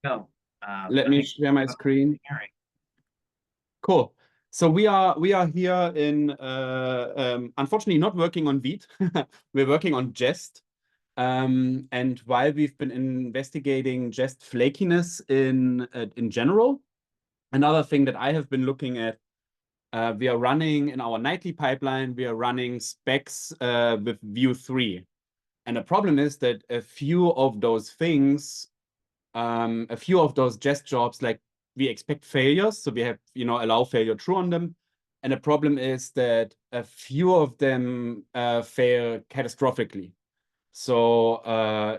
No. Let me share my screen. Cool. So we are here in unfortunately not working on Vite. We're working on Jest. And while we've been investigating Jest flakiness in general, another thing that I have been looking at, we are running in our nightly pipeline, we are running specs with Vue 3. And the problem is that a few of those things, a few of those Jest jobs, like we expect failures, so we have, allow failure true on them. And the problem is that a few of them fail catastrophically. So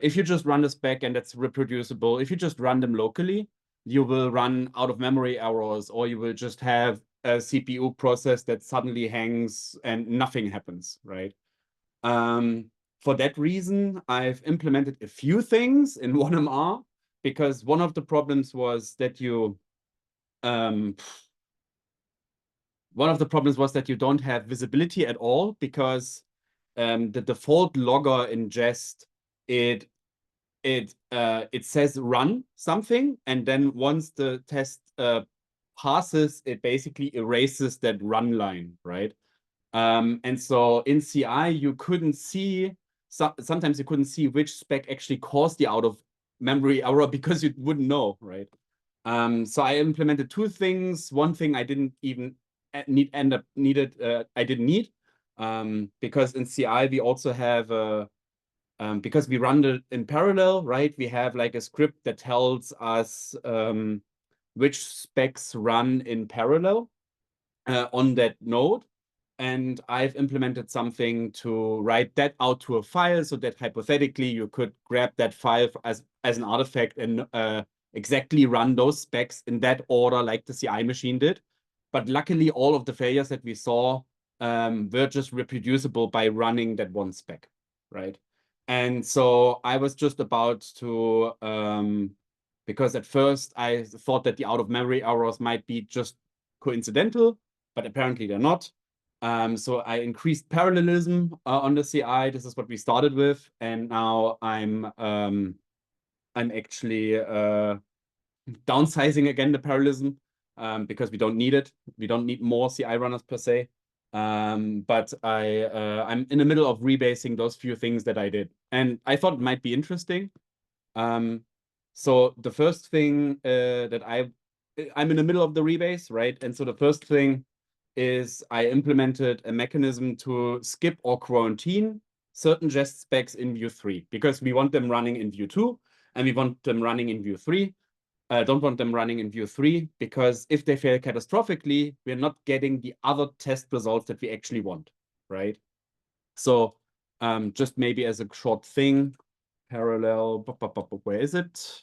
if you just run the spec and that's reproducible, if you just run them locally, you will run out of memory errors, or you will just have a CPU process that suddenly hangs and nothing happens, right? For that reason, I've implemented a few things in 1MR, because one of the problems was that you don't have visibility at all, because the default logger in Jest, it says run something, and then once the test passes, it basically erases that run line, right? And so in CI, you couldn't see, sometimes you couldn't see which spec actually caused the out of memory error, because you wouldn't know, right? So I implemented two things. One thing I didn't even I didn't need, because in CI we also have because we run it in parallel, right? We have like a script that tells us which specs run in parallel on that node. And I've implemented something to write that out to a file, so that hypothetically you could grab that file as an artifact and exactly run those specs in that order like the CI machine did. But luckily, all of the failures that we saw were just reproducible by running that one spec, right? And so I was just about to, because at first I thought that the out-of-memory errors might be just coincidental, but apparently they're not. So I increased parallelism on the CI. This is what we started with, and now I'm actually downsizing again the parallelism, because we don't need it. We don't need more CI runners per se. But I'm in the middle of rebasing those few things that I did, and I thought it might be interesting. So the first thing that I'm in the middle of the rebase, right? And so the first thing is I implemented a mechanism to skip or quarantine certain Jest specs in Vue 3, because we want them running in Vue 2 and we want them running in Vue 3. Don't want them running in Vue 3, because if they fail catastrophically, we're not getting the other test results that we actually want, right? So just maybe as a short thing, parallel, where is it?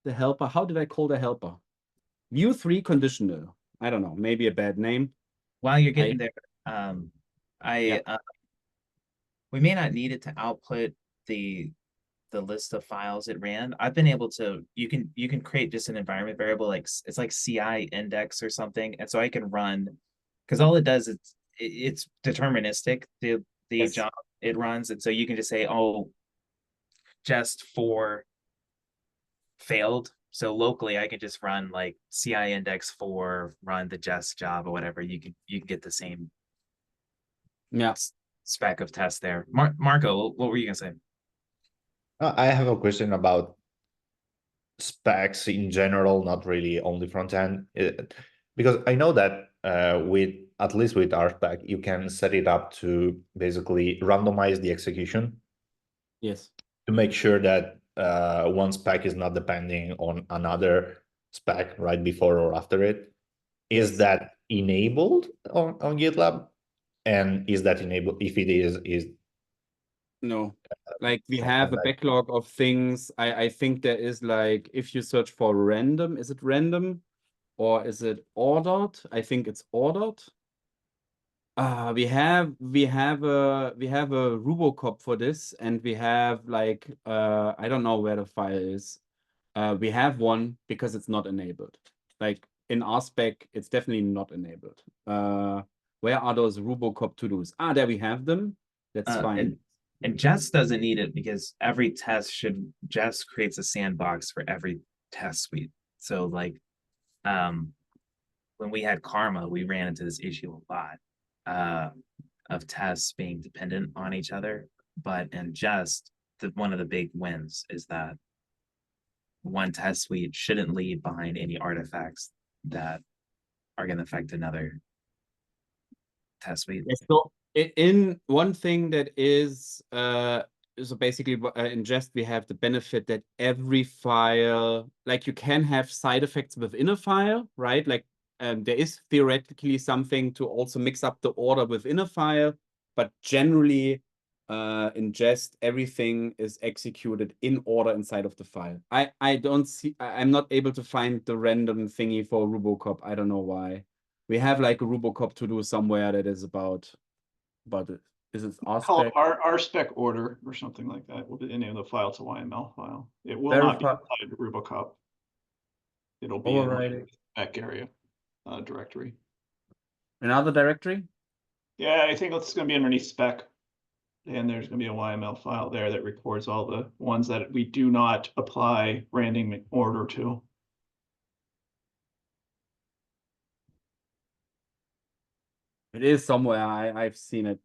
The helper, how did I call the helper? Vue 3 conditional. I don't know, maybe a bad name. While you're getting there, I Yeah. we may not need it to output the list of files it ran. I've been able to, you can create just an environment variable, like it's like CI index or something, and so I can run, because all it does is it's deterministic, the Yes. job it runs, and so you can just say, oh, just for failed. So locally, I can just run like CI index for run the Jest job or whatever. You can get the same Yeah. spec of test there. Marco, what were you gonna say? I have a question about specs in general, not really only front end, because I know that with at least with RSpec, you can set it up to basically randomize the execution. Yes. To make sure that one spec is not depending on another spec right before or after it. Is that enabled on GitLab? And is that enabled? If it is No. Like we have a backlog of things. I think there is, like, if you search for random, is it random or is it ordered? I think it's ordered. We have a Rubocop for this, and we have like I don't know where the file is. We have one because it's not enabled. Like in RSpec, it's definitely not enabled. Where are those Rubocop to-dos? There we have them. That's fine. And Jest doesn't need it because every test should Jest creates a sandbox for every test suite. So like when we had Karma, we ran into this issue a lot of tests being dependent on each other. But in Jest, one of the big wins is that one test suite shouldn't leave behind any artifacts that are going to affect another test suite. So in one thing that is so basically in Jest we have the benefit that every file, like you can have side effects within a file, right? Like there is theoretically something to also mix up the order within a file, but generally in Jest everything is executed in order inside of the file. I don't see, I'm not able to find the random thingy for Rubocop. I don't know why. We have like a Rubocop to do somewhere that is about it. Is it Call it RSpec? RSpec order or something like that. Will be the name of the file. It's a YML file. It will not be Verify- inside Rubocop. It'll be in Overriding. the spec area directory. Another directory? Yeah, I think it's going to be underneath spec. And there's going to be a YML file there that records all the ones that we do not apply random order to. It is somewhere. I've seen it.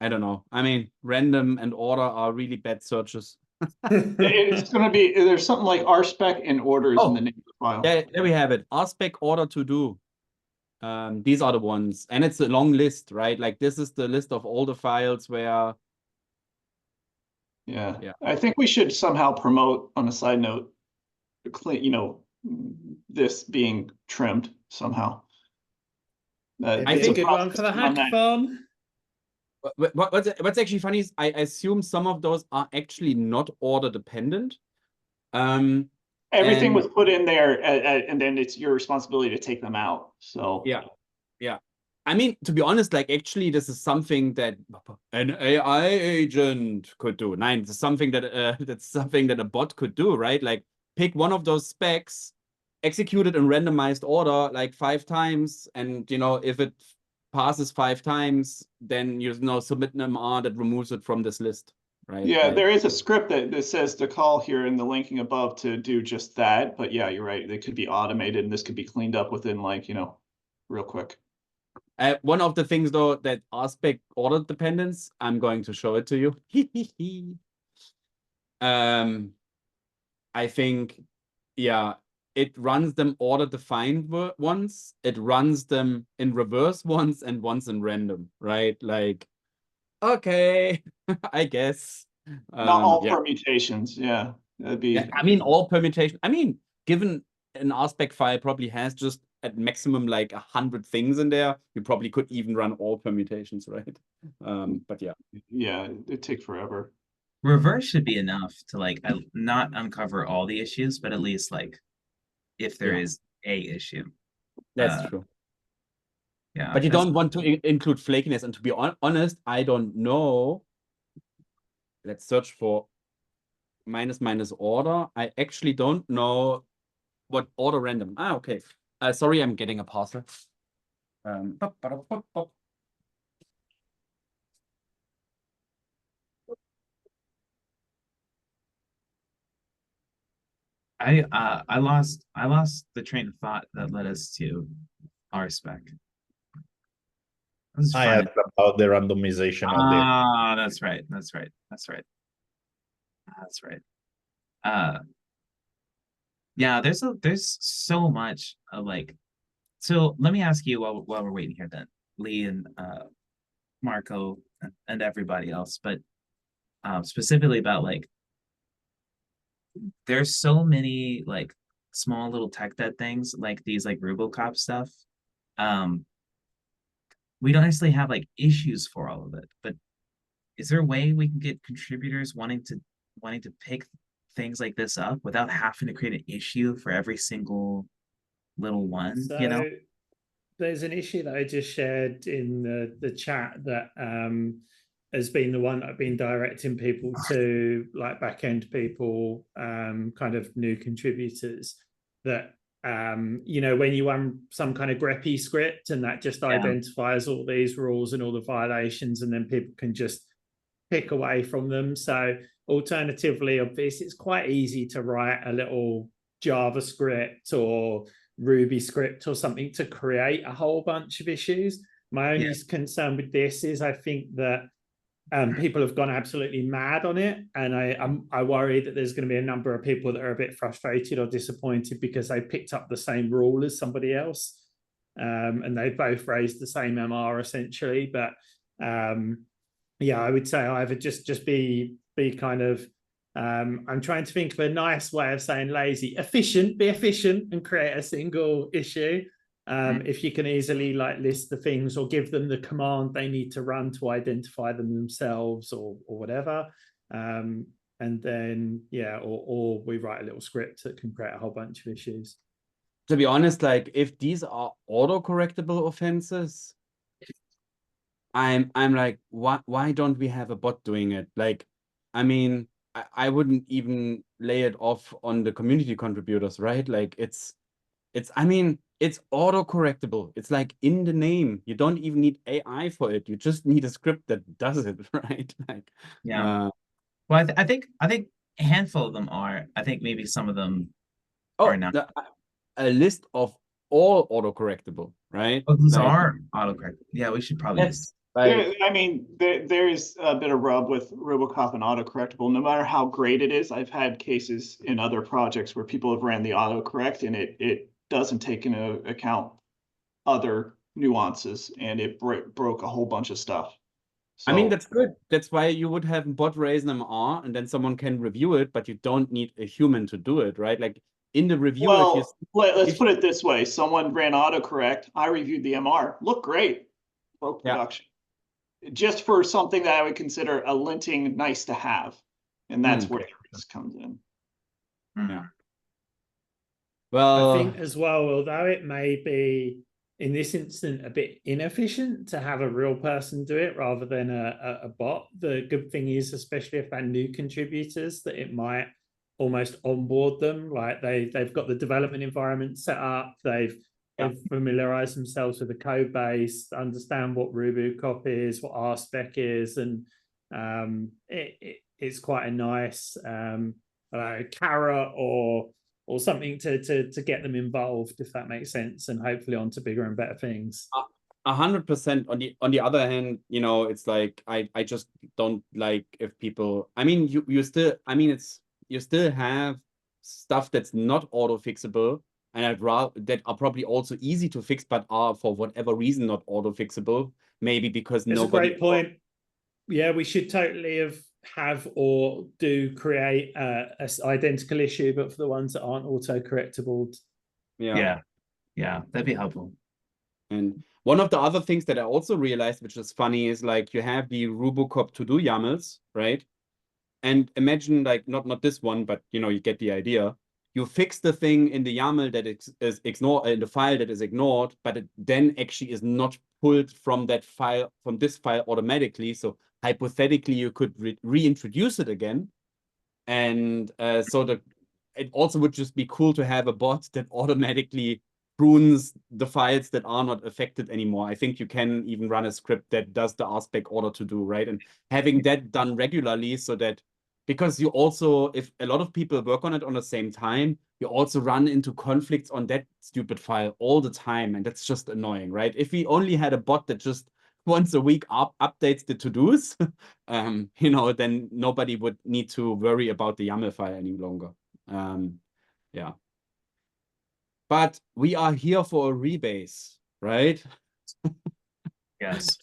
I don't know. I mean, random and order are really bad searches. It's going to be, there's something like RSpec and orders in the name of the file. Yeah, there we have it. RSpec order to do. These are the ones, and it's a long list, right? Like this is the list of all the files where. Yeah. I think we should somehow promote, on a side note, this being trimmed somehow. I think a good one for the hackathon. What's actually funny is I assume some of those are actually not order dependent. Everything was put in there, and then it's your responsibility to take them out. So yeah. I mean, to be honest, like actually, this is something that an AI agent could do. It's something that that's something that a bot could do, right? Like pick one of those specs, execute it in randomized order like 5 times, and if it passes 5 times, then submit an MR that removes it from this list. Right. Yeah, like, there is a script that says to call here in the linking above to do just that. But yeah, you're right. They could be automated and this could be cleaned up within real quick. One of the things though that RSpec order dependence, I'm going to show it to you. I think, yeah, it runs them order defined once, it runs them in reverse once, and once in random, right? Like, okay, I guess. Not all permutations, yeah. That'd be. Yeah, I mean, all permutations. I mean, given an RSpec file probably has just at maximum like 100 things in there, you probably could even run all permutations, right? But yeah. Yeah, it'd take forever. Reverse should be enough to like not uncover all the issues, but at least like if there is a issue. That's true. Yeah. But you don't want to include flakiness, and to be honest, I don't know. Let's search for -- order. I actually don't know what order random. Okay. Sorry, I'm getting a parser. I lost the train of thought that led us to RSpec. I asked about the randomization of the. That's right. Yeah, there's so much of like. So let me ask you while we're waiting here, then Lee and Marco and everybody else, but specifically about like. There's so many like small little tech debt things like these like Rubocop stuff. We don't necessarily have like issues for all of it, but is there a way we can get contributors wanting to pick things like this up without having to create an issue for every single little one? So there's an issue that I just shared in the chat that has been the one I've been directing people to, like back-end people, kind of new contributors, that when you run some kind of greppy script and that just identifies all these rules and all the violations, and then people can just pick away from them. So alternatively of this, it's quite easy to write a little JavaScript or Ruby script or something to create a whole bunch of issues. My only concern with this is I think that people have gone absolutely mad on it, and I worry that there's going to be a number of people that are a bit frustrated or disappointed because they picked up the same rule as somebody else, and they both raised the same MR essentially. But yeah, I would say either just be kind of I'm trying to think of a nice way of saying lazy, efficient, be efficient and create a single issue. If you can easily like list the things or give them the command they need to run to identify them themselves or whatever. And then, yeah, or we write a little script that can create a whole bunch of issues. To be honest, like if these are auto-correctable offenses, I'm like, why don't we have a bot doing it? Like, I mean, I wouldn't even lay it off on the community contributors, right? Like I mean, it's auto-correctable. It's like in the name. You don't even need AI for it. You just need a script that does it, right? Like, well, I think a handful of them are. I think maybe some of them are not. A list of all auto-correctable, right? Oh, these are autocorrect. Yeah, we should probably just. I mean, there's a bit of rub with Robocop and autocorrectable. No matter how great it is, I've had cases in other projects where people have ran the autocorrect and it doesn't take into account other nuances, and it broke a whole bunch of stuff. So, I mean, that's good. That's why you would have a bot raise an MR and then someone can review it, but you don't need a human to do it, right? Like in the review, let's put it this way. Someone ran autocorrect. I reviewed the MR. Looked great. Broke production. Just for something that I would consider a linting nice to have. And that's where the risk comes in. Yeah. Well, I think as well, although it may be in this instant a bit inefficient to have a real person do it rather than a bot, the good thing is, especially if they're new contributors, that it might almost onboard them. Like they've got the development environment set up, they've familiarized themselves with the code base, understand what Robocop is, what RSpec is, and it's quite a nice carrot or something to get them involved, if that makes sense, and hopefully onto bigger and better things. 100%. On the other hand, you know, it's like I just don't like if people. I mean, you still. I mean, you still have stuff that's not auto fixable, and I'd rather that are probably also easy to fix, but are for whatever reason not auto fixable. Maybe because it's nobody. A great point. Yeah, we should totally have or do create a identical issue, but for the ones that aren't auto correctable. Yeah, that'd be helpful. And one of the other things that I also realized, which is funny, is like you have the Robocop to do YAMLs, right? And imagine like not this one, but you know, you get the idea. You fix the thing in the YAML that is ignored in the file that is ignored, but it then actually is not pulled from that file, from this file automatically. So hypothetically, you could reintroduce it again. And so it also would just be cool to have a bot that automatically prunes the files that are not affected anymore. I think you can even run a script that does the RSpec order to do, right? And having that done regularly so that, because you also, if a lot of people work on it on the same time, you also run into conflicts on that stupid file all the time. And that's just annoying, right? If we only had a bot that just once a week updates the to-dos, you know, then nobody would need to worry about the YAML file any longer. Yeah. But we are here for a rebase, right? Yes.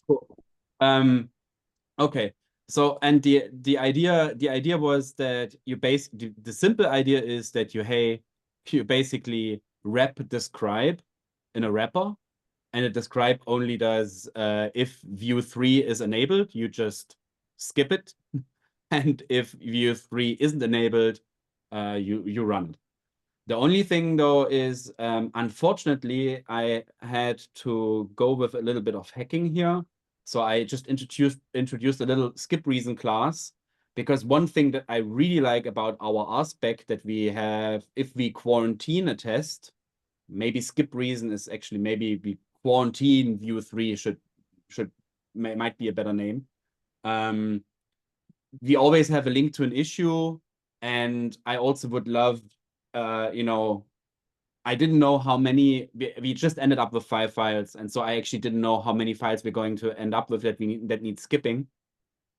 Okay. So, and the idea was that you the simple idea is that you basically wrap describe in a wrapper, and a describe only does if view 3 is enabled, you just skip it, and if view 3 isn't enabled, you run it. The only thing though is, unfortunately, I had to go with a little bit of hacking here. So I just introduced a little skip reason class, because one thing that I really like about our RSpec that we have, if we quarantine a test, maybe skip reason is actually, maybe we quarantine view 3 might be a better name. we always have a link to an issue, and I also would love, you know, I didn't know how many, we just ended up with 5 files, and so I actually didn't know how many files we're going to end up with that need skipping.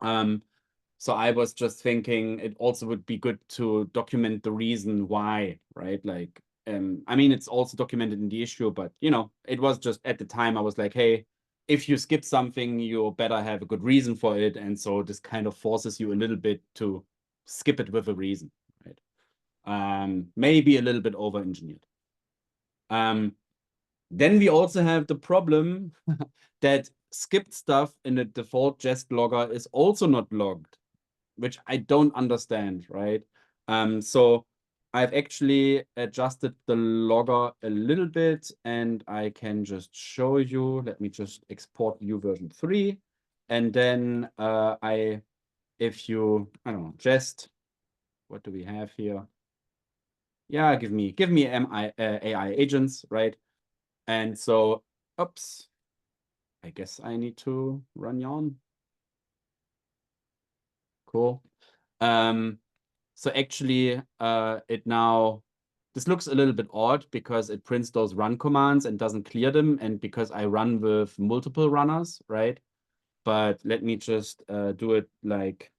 So I was just thinking it also would be good to document the reason why, right? Like, I mean, it's also documented in the issue, but you know, it was just at the time I was like, hey, if you skip something, you better have a good reason for it. And so this kind of forces you a little bit to skip it with a reason, right? Maybe a little bit over-engineered. Then we also have the problem that skipped stuff in the default Jest logger is also not logged, which I don't understand, right? So I've actually adjusted the logger a little bit, and I can just show you. Let me just export view version 3. And then if you, I don't know, Jest, what do we have here? Yeah, give me AI agents, right? And so, oops, I guess I need to run yarn. Cool. So actually, it now, this looks a little bit odd because it prints those run commands and doesn't clear them, and because I run with multiple runners, right? But let me just do it like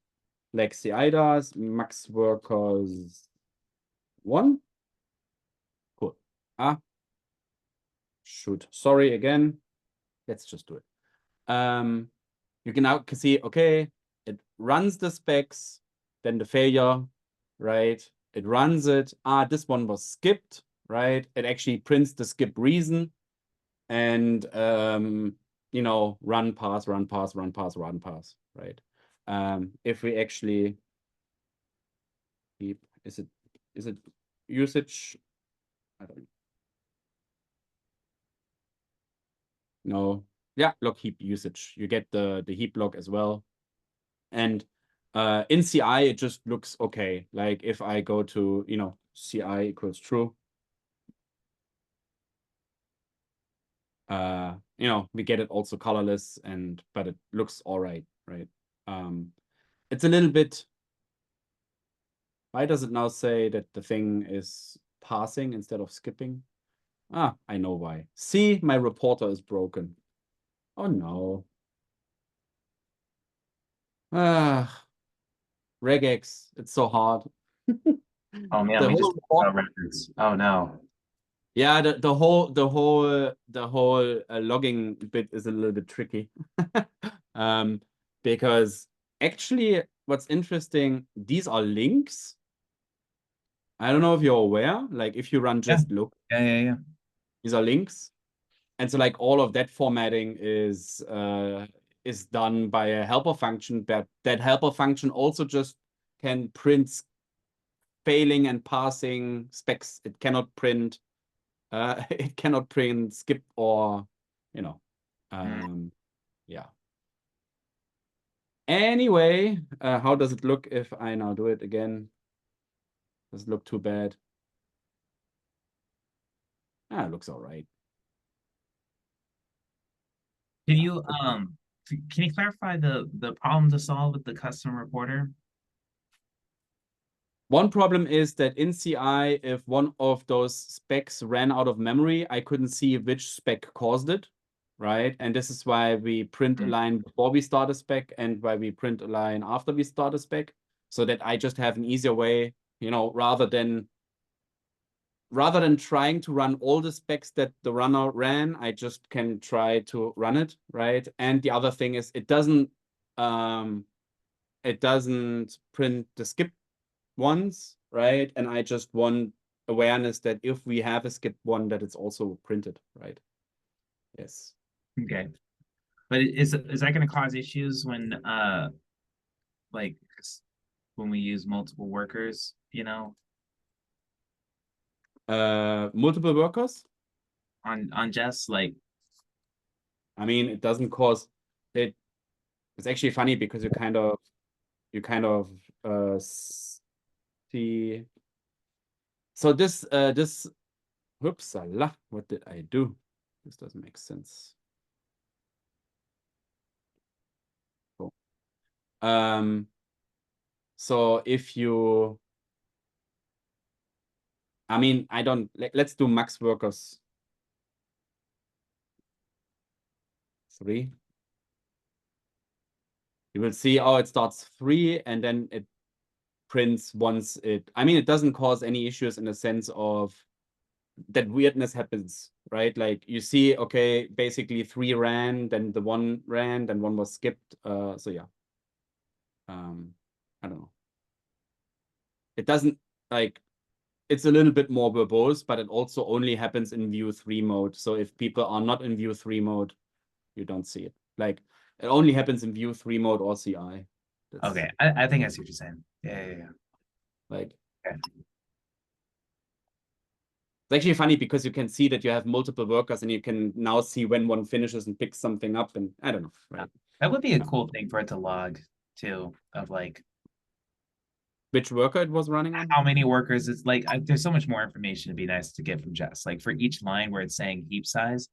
CI does, max workers 1. Cool. Shoot. Sorry again. Let's just do it. You can now see, okay, it runs the specs, then the failure, right? It runs it. This one was skipped, right? It actually prints the skip reason, and you know, run pass, right? If we actually keep, is it usage? I don't know. No. Yeah, log heap usage. You get the heap log as well. And in CI, it just looks okay. Like if I go to, you know, CI equals true, you know, we get it also colorless, but it looks all right, right? It's a little bit, why does it now say that the thing is passing instead of skipping? I know why. See, my reporter is broken. Oh no. Regex, it's so hard. Oh man, The we just whole records. Oh no. Yeah, the whole logging bit is a little bit tricky. Because actually what's interesting, these are links. I don't know if you're aware, like if you run just look, Yeah. these are links. And so like all of that formatting is done by a helper function, but that helper function also just can print failing and passing specs. It cannot print it cannot print skip or, you know, yeah. Anyway, how does it look if I now do it again? Does it look too bad? It looks all right. Can you clarify the problem to solve with the custom reporter? One problem is that in CI, if one of those specs ran out of memory, I couldn't see which spec caused it, right? And this is why we print a line before we start a spec and why we print a line after we start a spec, so that I just have an easier way, you know, rather than trying to run all the specs that the runner ran, I just can try to run it, right? And the other thing is it doesn't print the skip ones, right? And I just want awareness that if we have a skip one, that it's also printed, right? Yes. Okay. But is that going to cause issues when like when we use multiple workers, you know? Multiple workers? On Jest, like, I mean, it doesn't cause it. It's actually funny because you kind of see. So this whoops, what did I do? This doesn't make sense. Cool. So if you, I mean, let's do max workers 3. You will see, oh, it starts 3 and then it prints once it, I mean, it doesn't cause any issues in the sense of that weirdness happens, right? Like you see, okay, basically 3 ran, then the 1 ran, then 1 was skipped. So yeah. I don't know. It doesn't like, it's a little bit more verbose, but it also only happens in view 3 mode. So if people are not in view 3 mode, you don't see it. Like it only happens in view 3 mode or CI. Okay, I think I see what you're saying. Yeah. Like, okay. It's actually funny because you can see that you have multiple workers and you can now see when one finishes and picks something up. And I don't know, right? That would be a cool thing for it to log too, of like which worker it was running on. How many workers? It's like there's so much more information to be nice to get from Jess. Like for each line where it's saying heap size,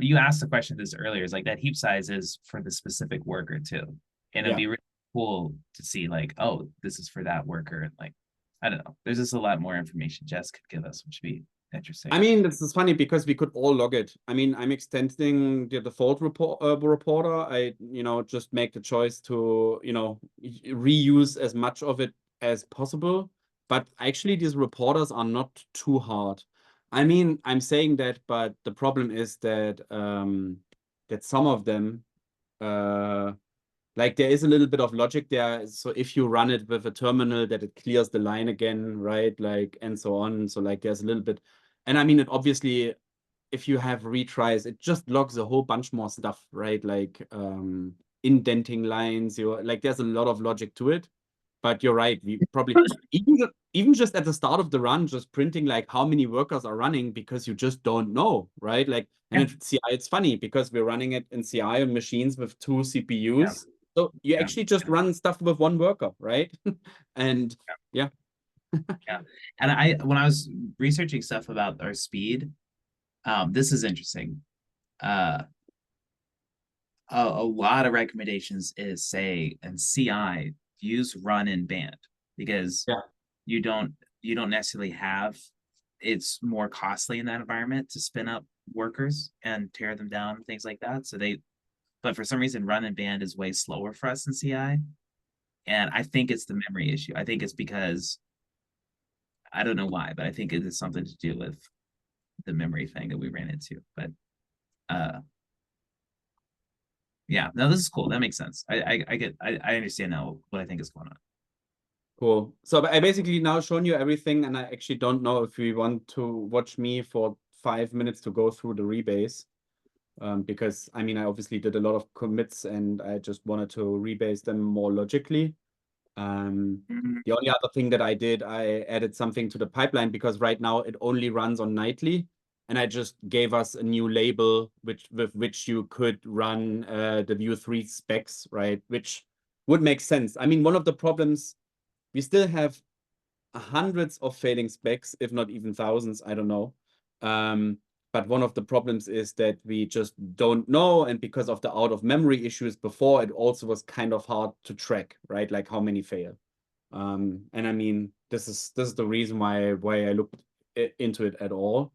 you asked the question this earlier. Is like that heap size is for the specific worker too, and it'd be really cool to see like, oh, this is for that worker, and like, I don't know. There's just a lot more information Jess could give us, which would be interesting. I mean, this is funny because we could all log it. I mean, I'm extending the default reporter. I, just make the choice to, reuse as much of it as possible. But actually, these reporters are not too hard. I mean, I'm saying that, but the problem is that that some of them, like there is a little bit of logic there. So if you run it with a terminal, that it clears the line again, right? Like, and so on. So like, there's a little bit. And I mean, it obviously, if you have retries, it just logs a whole bunch more stuff, right? Like indenting lines, like there's a lot of logic to it. But you're right, we probably even just at the start of the run, just printing like how many workers are running because you just don't know, right? Like, and in CI, it's funny because we're running it in CI on machines with 2 CPUs. So you actually just run stuff with 1 worker, right? And yeah. And when I was researching stuff about our speed, this is interesting. A lot of recommendations is say in CI use run and band because you don't necessarily have, it's more costly in that environment to spin up workers and tear them down, things like that. So but for some reason run and band is way slower for us in CI. And I think it's the memory issue. I think it's because I don't know why, but I think it is something to do with the memory thing that we ran into. But yeah, no, this is cool. That makes sense. I understand now what I think is going on. Cool. So I basically now shown you everything, and I actually don't know if we want to watch me for 5 minutes to go through the rebase. Because I mean, I obviously did a lot of commits and I just wanted to rebase them more logically. The only other thing that I did, I added something to the pipeline because right now it only runs on nightly. And I just gave us a new label with which you could run the view 3 specs, right? Which would make sense. I mean, one of the problems, we still have hundreds of failing specs, if not even thousands, I don't know. But one of the problems is that we just don't know. And because of the out of memory issues before, it also was kind of hard to track, right? Like how many fail. And I mean, this is the reason why I looked into it at all.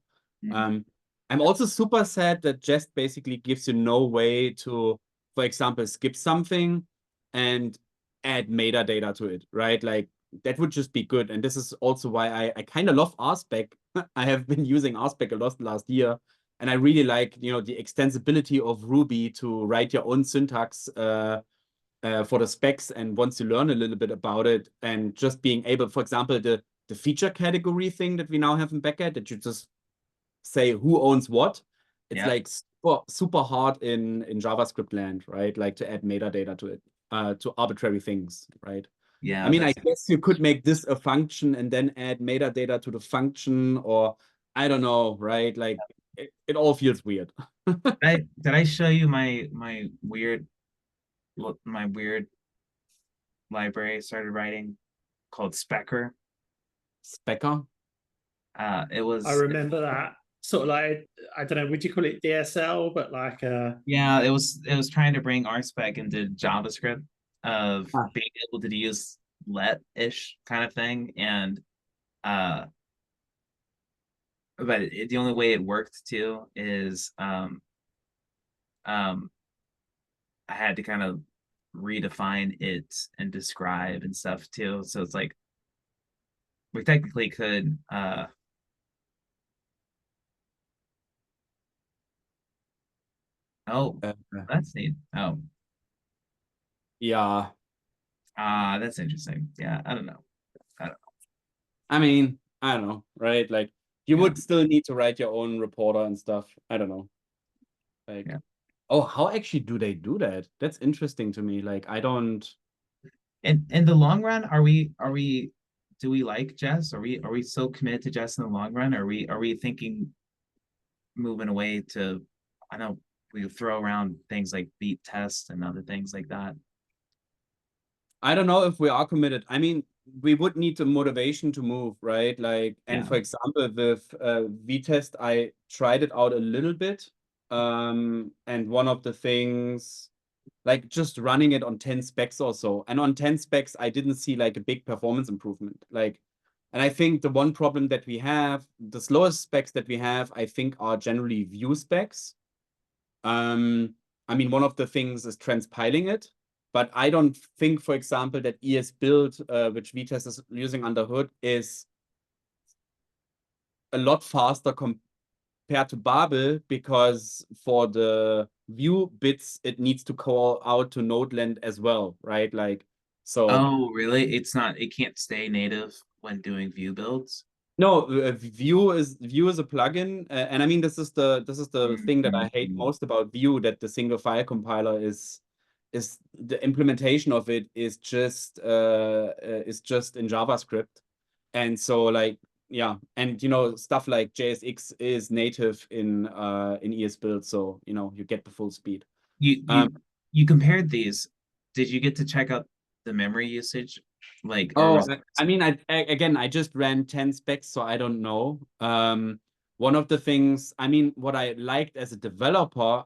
I'm also super sad that Jest basically gives you no way to, for example, skip something and add metadata to it, right? Like that would just be good. And this is also why I kind of love RSpec. I have been using RSpec a lot last year. And I really like, the extensibility of Ruby to write your own syntax for the specs. And once you learn a little bit about it and just being able, for example, the feature category thing that we now have in backend, that you just say who owns what. It's like super hard in JavaScript land, right? Like to add metadata to it, to arbitrary things, right? Yeah. I mean, I guess you could make this a function and then add metadata to the function, or I don't know, right? Like it all feels weird. Did I show you my weird library I started writing called Specker? Specker? It was. I remember that. Sort of like, I don't know, would you call it DSL? But like yeah, it was trying to bring RSpec into JavaScript of being able to use let-ish kind of thing, and but the only way it worked too is I had to kind of redefine it and describe and stuff too. So it's like we technically could oh, that's neat. Oh, Yeah. that's interesting. Yeah, I don't know. I mean, I don't know, right? Like you Yeah. would still need to write your own reporter and stuff. I don't know. Like, Yeah. oh, how actually do they do that? That's interesting to me. Like, I don't. In the long run, are we do we like Jest? Are we so committed to Jest in the long run? Are we thinking moving away to, I know we throw around things like beat test and other things like that. I don't know if we are committed. I mean, we would need the motivation to move, right? Like, and Yeah. for example, with V-test, I tried it out a little bit. And one of the things, like just running it on 10 specs or so. And on 10 specs, I didn't see like a big performance improvement. Like, and I think the one problem that we have, the slowest specs that we have, I think are generally view specs. I mean, one of the things is transpiling it, but I don't think, for example, that ES build, which VTest is using under hood, is a lot faster compared to Babel, because for the view bits, it needs to call out to Nodeland as well, right? Like, so. Oh, really? It can't stay native when doing view builds? No, Vue is a plugin, and I mean this is the thing that I hate most about Vue, that the single file compiler is the implementation of it is just in JavaScript, and so like yeah, and you know stuff like JSX is native in ESBuild, so you know you get the full speed. You compared these. Did you get to check out the memory usage? Like, or Oh, I mean, again, I just ran 10 specs, so I don't know. One of the things, I mean, what I liked as a developer,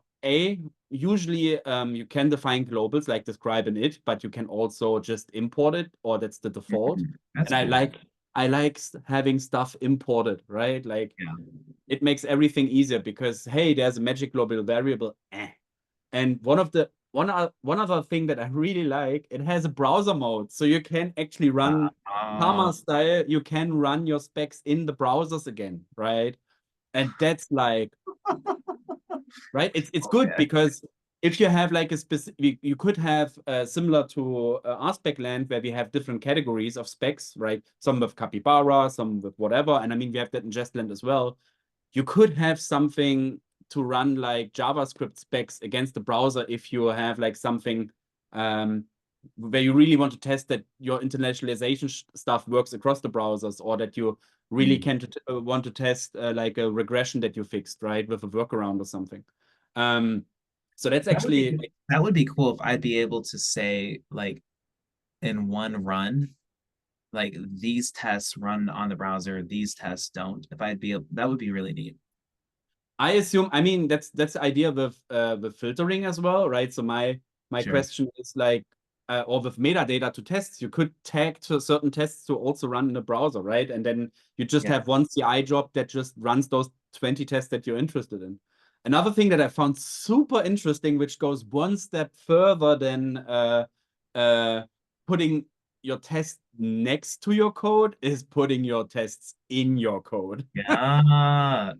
usually you can define globals like describe in it, but you can also just import it, or that's the default. That's And cool. I like having stuff imported, right? Like Yeah. it makes everything easier because hey, there's a magic global variable. And one other thing that I really like, it has a browser mode, so you can actually run Parma style. You can run your specs in the browsers again, right? And that's like, right? It's good because if you have like a specific, you could have similar to RSpec land where we have different categories of specs, right? Some with Capybara, some with whatever, and I mean we have that in Jestland as well. You could have something to run like JavaScript specs against the browser if you have like something where you really want to test that your internationalization stuff works across the browsers, or that you really can want to test like a regression that you fixed, right, with a workaround or something. So that's actually that would be cool if I'd be able to say like in one run, like these tests run on the browser, these tests don't. If I'd be able, that would be really neat. I assume, I mean, that's the idea with filtering as well, right? So my Sure. question is like, or with metadata to tests, you could tag to certain tests to also run in the browser, right? And then you just have one CI job that just runs those 20 tests that you're interested in. Another thing that I found super interesting, which goes one step further than putting your test next to your code, is putting your tests in your code. Yeah.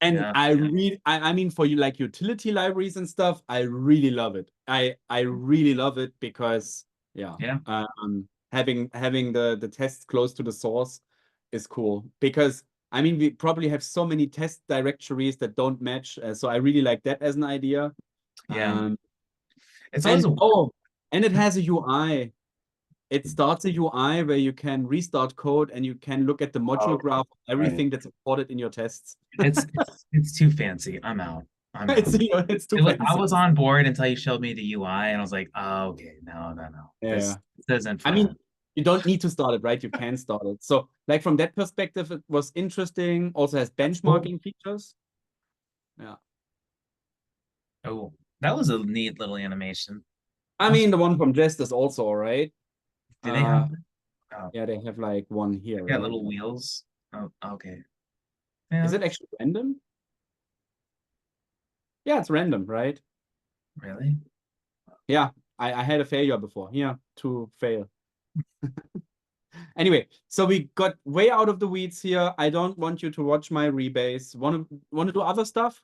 And I mean, for you like utility libraries and stuff, I really love it. I really love it because having the tests close to the source is cool, because I mean we probably have so many test directories that don't match, so I really like that as an idea. It's always and it has a UI. It starts a UI where you can restart code and you can look at the module graph, everything that's imported in your tests. It's too fancy. I'm out. It's too fancy. I was on board until you showed me the UI, and I was like, oh, okay, no. Yeah. This isn't fun. I mean, you don't need to start it, right? You can start it. So, like from that perspective, it was interesting. Also has benchmarking features. Yeah. Oh, that was a neat little animation. I mean, the one from Jest is also all right. Do they have? Oh, Yeah, they have like one here, yeah, right? little wheels. Oh, okay. Is Yeah, it actually random? Yeah, it's random, right? really? Yeah, I had a failure before. Here to fail. Anyway, so we got way out of the weeds here. I don't want you to watch my rebase. Want to do other stuff?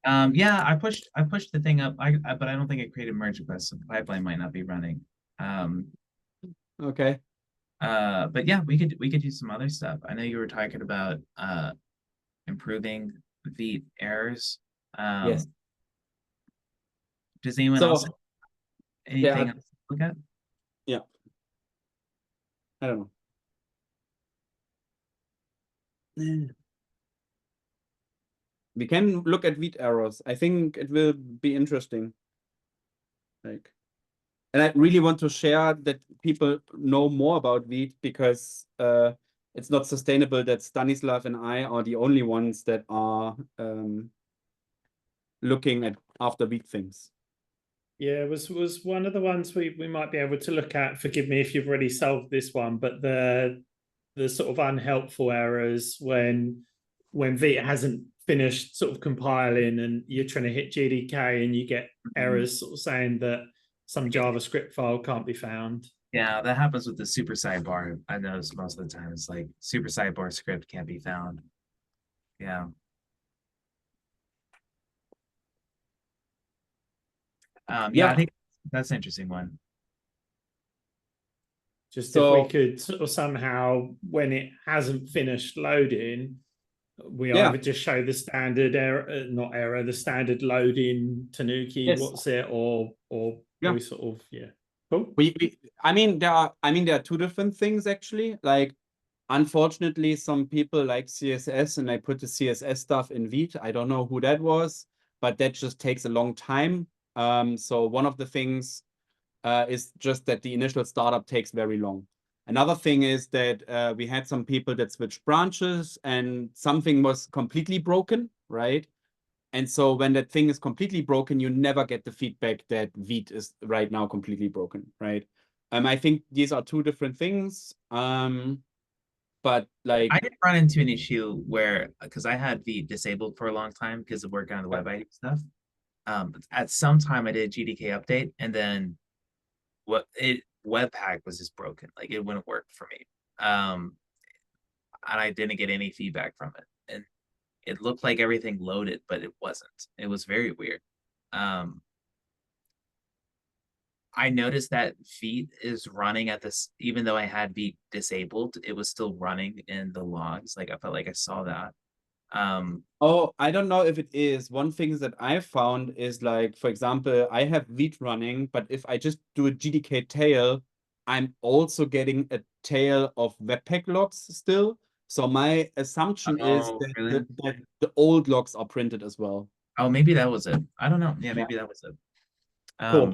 Yeah, I pushed the thing up. But I don't think it created merge requests, so the pipeline might not be running. Okay. But yeah, we could do some other stuff. I know you were talking about improving Vite errors. Yes. Does anyone So else anything yeah, else to look at? yeah. I don't know. We can look at Vite errors. I think it will be interesting. Like, and I really want to share that people know more about Vite because it's not sustainable that Stanislav and I are the only ones that are looking at after Vite things. Yeah, it was one of the ones we might be able to look at. Forgive me if you've already solved this one, but the sort of unhelpful errors when Vite hasn't finished sort of compiling and you're trying to hit GDK and you get errors sort of saying that some JavaScript file can't be found. Yeah, that happens with the super sidebar. I noticed most of the time it's like super sidebar script can't be found. Yeah. Yeah, I think that's an interesting one. Just if we could sort of somehow, when it hasn't finished loading, we either just show the standard error, not error, the standard loading Tanuki, what's it, or we sort of cool. I mean there are two different things actually. Like, unfortunately, some people like CSS and I put the CSS stuff in Vite. I don't know who that was, but that just takes a long time. So one of the things is just that the initial startup takes very long. Another thing is that we had some people that switched branches and something was completely broken, right? And so when that thing is completely broken, you never get the feedback that Vite is right now completely broken, right? I think these are two different things. But like, I did run into an issue where, because I had Vite disabled for a long time because of working on the web ID stuff. At some time I did a GDK update, and then Webpack was just broken. Like it wouldn't work for me. And I didn't get any feedback from it. And it looked like everything loaded, but it wasn't. It was very weird. I noticed that Vite is running at this, even though I had Vite disabled, it was still running in the logs. Like I felt like I saw that. oh, I don't know if it is. One thing that I found is, like, for example, I have Vite running, but if I just do a GDK tail, I'm also getting a tail of Webpack logs still. So my assumption is that, really? that the old logs are printed as well. Oh, maybe that was it. I don't know. Yeah, maybe that was it. Cool.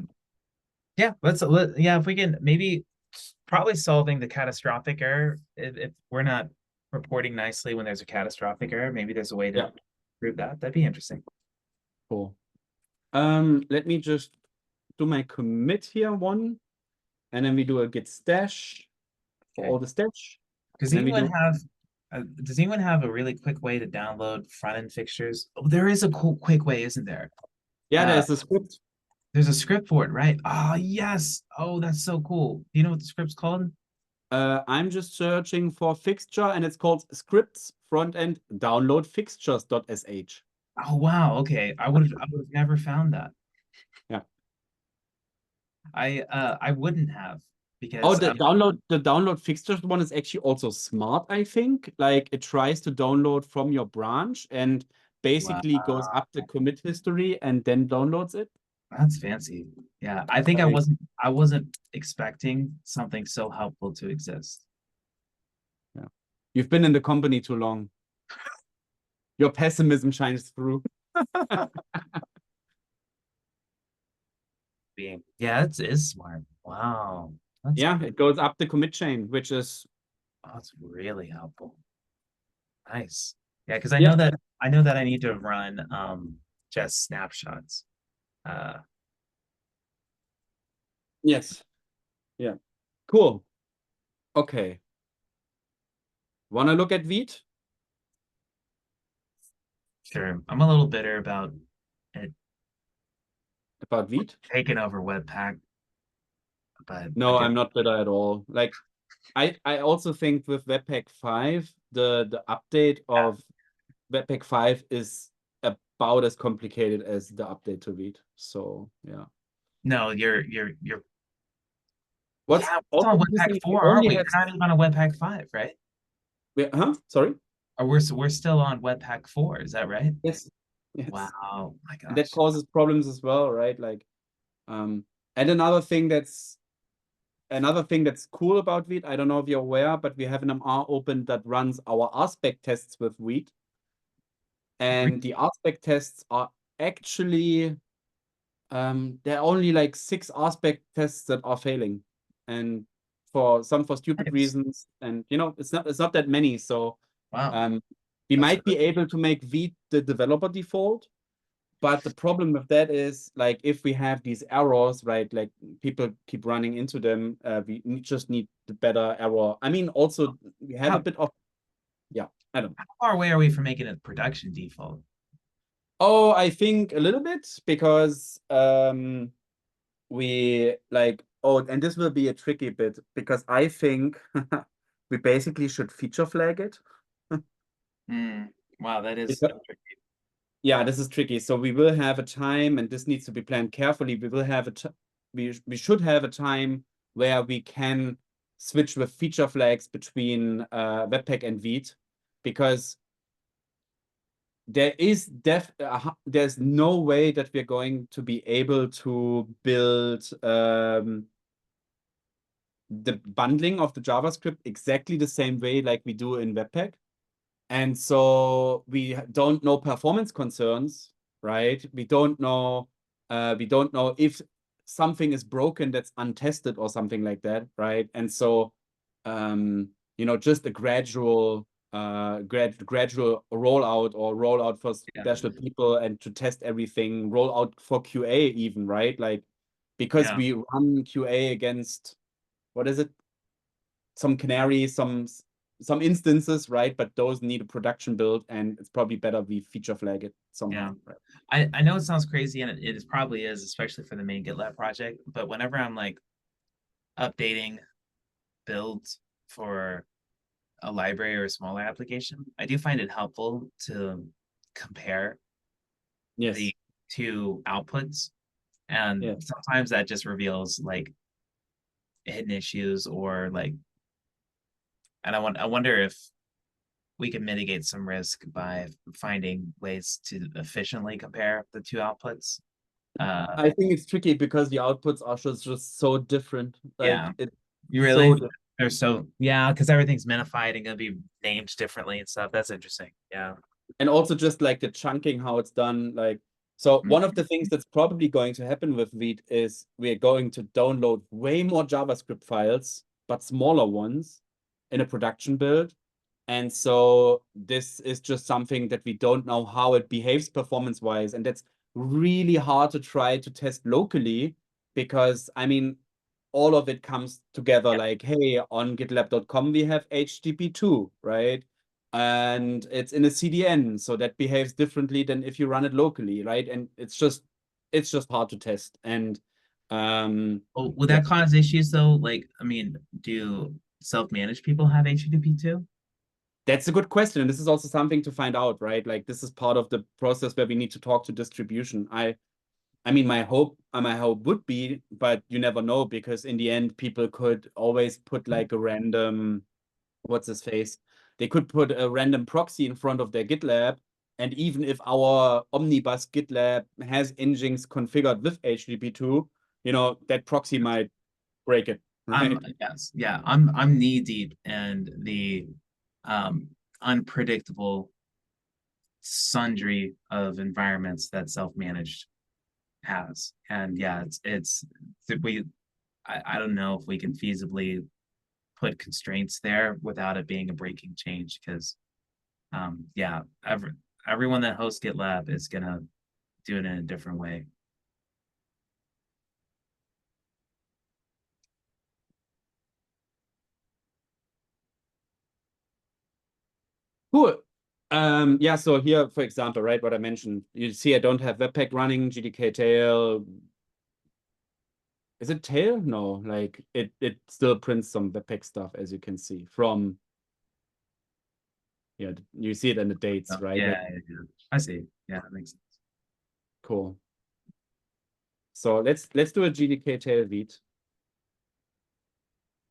Yeah, if we can maybe probably solving the catastrophic error. If we're not reporting nicely when there's a catastrophic error, maybe there's a way to prove that. That'd be interesting. Cool. Let me just do my commit here one, and then we do a git stash for all the stash. Does anyone have a really quick way to download front-end fixtures? Oh, there is a cool quick way, isn't there? Yeah, there's a script. There's a script for it, right? Oh, yes. Oh, that's so cool. Do you know what the script's called? I'm just searching for fixture, and it's called scripts frontend download fixtures.sh. Oh, wow. Okay. I would have never found that. Yeah. I wouldn't have, because Oh, the download fixtures one is actually also smart, I think. Like, it tries to download from your branch and basically goes up the commit history and then downloads it. That's fancy. Yeah, I think I wasn't expecting something so helpful to exist. Yeah. You've been in the company too long. Your pessimism shines through. Yeah, it is smart. Wow. It goes up the commit chain, which is that's really helpful. Nice. Yeah, because I know that I need to run just snapshots. Yes. Yeah. Cool. Okay. Want to look at Vite? Sure. I'm a little bitter about it About Vite? taking over Webpack, but No, I'm not bitter at all. Like, I also think with Webpack 5, the update of Webpack 5 is about as complicated as the update to Vite. So yeah. no, you're What's yeah, we're also on interesting Webpack is we 4, aren't only we? have We're not even on a Webpack 5, right? huh? Sorry? Or we're still on Webpack 4, is that right? Yes. Yes. Wow, my And that gosh. causes problems as well, right? Like, and another thing that's cool about Vite, I don't know if you're aware, but we have an MR open that runs our RSpec tests with Vite. And the RSpec tests are actually there are only like 6 RSpec tests that are failing. And for stupid Nice. reasons. And it's not that many. So Wow. we That's might be able to make Vite the developer default. But the problem with that is, like, if we have these errors, right, like people keep running into them, we just need the better error. I mean, also we have a bit of, yeah, I don't know. How far away are we from making it production default? Oh, I think a little bit because we like, and this will be a tricky bit because I think we basically should feature flag it. Wow, that is Because- tricky. Yeah, this is tricky. So we will have a time, and this needs to be planned carefully. We will have we should have a time where we can switch with feature flags between Webpack and Vite, because there's no way that we're going to be able to build the bundling of the JavaScript exactly the same way like we do in Webpack. And so we don't know performance concerns, right? We don't know if something is broken that's untested or something like that, right? And so just a gradual rollout or rollout for special people and to test everything, rollout for QA even, right? Like, because we run QA against, what is it? Some canary, some instances, right? But those need a production build, and it's probably better we feature flag it somehow. Yeah. Right? I know it sounds crazy, and it is probably is, especially for the main GitLab project. But whenever I'm like updating builds for a library or a smaller application, I do find it helpful to compare Yes. the two outputs. And Yeah. sometimes that just reveals like hidden issues or like, and I wonder if we can mitigate some risk by finding ways to efficiently compare the two outputs. I think it's tricky because the outputs are just so different. Like, Yeah. it's You really? so They're so, yeah, because everything's minified and gonna be named differently and stuff. That's interesting. Yeah. and also just like the chunking, how it's done. Like, so one of the things that's probably going to happen with Vite is we're going to download way more JavaScript files, but smaller ones in a production build. And so this is just something that we don't know how it behaves performance-wise. And that's really hard to try to test locally because, I mean, all of it comes together like, hey, on gitlab.com, we have HTTP2, right? And it's in a CDN, so that behaves differently than if you run it locally, right? And it's just hard to test. And Well, would that cause issues though? Like, I mean, do self-managed people have HTTP too? that's a good question. And this is also something to find out, right? Like, this is part of the process where we need to talk to distribution. I mean, my hope would be, but you never know, because in the end, people could always put like a random, what's his face? They could put a random proxy in front of their GitLab. And even if our omnibus GitLab has engines configured with HTTP2, that proxy might break it. Right? Yes, yeah. I'm knee deep in the unpredictable sundry of environments that self-managed has. And yeah, it's we I don't know if we can feasibly put constraints there without it being a breaking change, because yeah, everyone that hosts GitLab is gonna do it in a different way. Cool. Yeah, so here, for example, right, what I mentioned, you see I don't have Webpack running, GDK tail. Is it tail? No, like it still prints some Webpack stuff, as you can see from, yeah, you see it in the dates, right? Yeah, Like, yeah, I see. Yeah, that makes sense. cool. So let's do a GDK tail Vite.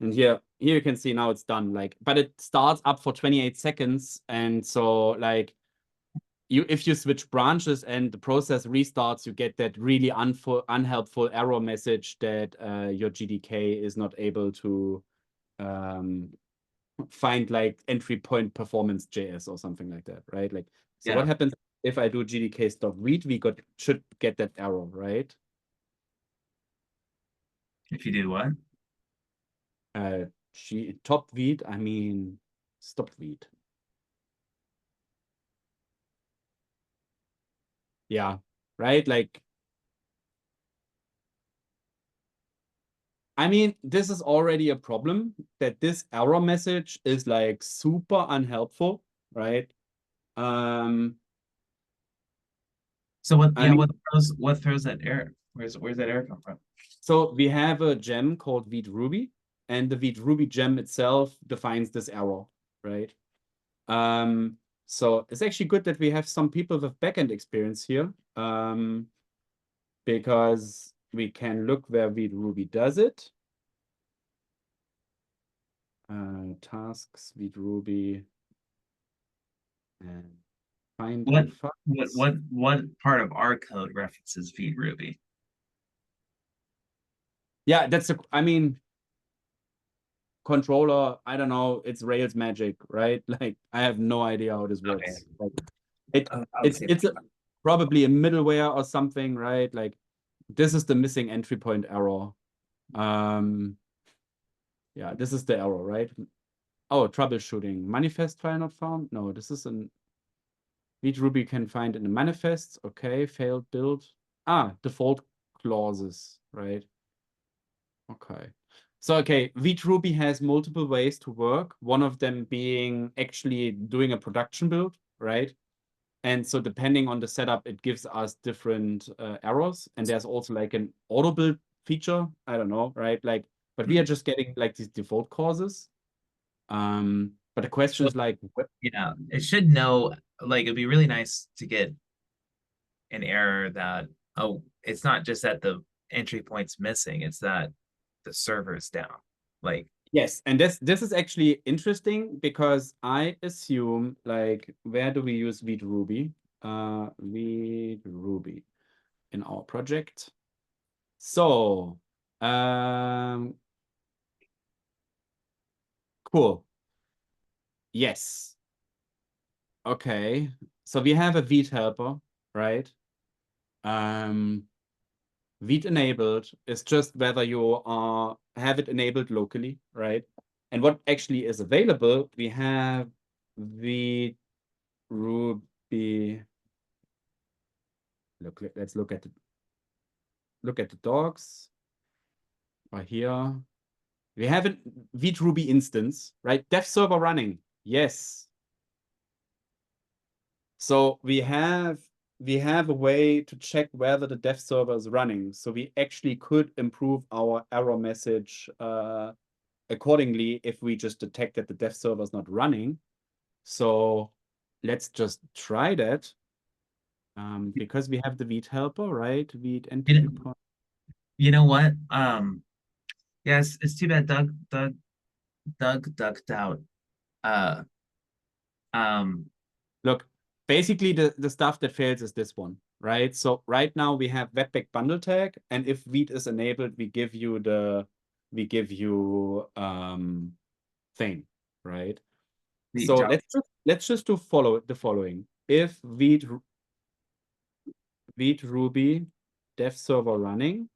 And here you can see now it's done, like, but it starts up for 28 seconds. And so like if you switch branches and the process restarts, you get that really unhelpful error message that your GDK is not able to find like entry point performance JS or something like that, right? Like, so what happens if I do GDK stop read? We should get that error, right? If you do what? Top read, I mean stop read. Yeah, right? Like, I mean, this is already a problem that this error message is like super unhelpful, right? So what? I Yeah, mean, what throws that error? Where's that error come from? so we have a gem called Vite Ruby, and the Vite Ruby gem itself defines this error, right? So it's actually good that we have some people with backend experience here, because we can look where Vite Ruby does it. Tasks, Vite Ruby, and find What part of our code references Vite Ruby? Yeah, I mean, controller, I don't know, it's Rails magic, right? Like, I have no idea how this works. Okay. Like, it's probably a middleware or something, right? Like, this is the missing entry point error. Yeah, this is the error, right? Oh, troubleshooting. Manifest file not found? No, this is an Vite Ruby can find in the manifests. Okay, failed build. Default clauses, right? Okay. So, okay, Vite Ruby has multiple ways to work. One of them being actually doing a production build, right? And so depending on the setup, it gives us different errors. And there's also like an auto build feature. I don't know, right? Like, but we are just getting like these default causes. But the question is like, yeah, it should know, like, it'd be really nice to get an error that, oh, it's not just that the entry point's missing, it's that the server's down. Like, yes, and this is actually interesting because I assume, like, where do we use Vite Ruby? Vite Ruby in our project. So, cool. Yes. Okay. So we have a Vite helper, right? Vite enabled is just whether you have it enabled locally, right? And what actually is available, we have Vite Ruby. Let's look at the docs. Right here. We have a Vite Ruby instance, right? Dev server running. Yes. So we have a way to check whether the dev server is running. So we actually could improve our error message accordingly if we just detect that the dev server is not running. So let's just try that. Because we have the Vite helper, right? Vite entry point. You know what? Yes, it's too bad Doug ducked out. Look, basically the stuff that fails is this one, right? So right now we have Webpack bundle tag, and if Vite is enabled, we give you thing, right? So let's just do the following. If Vite Ruby dev server running,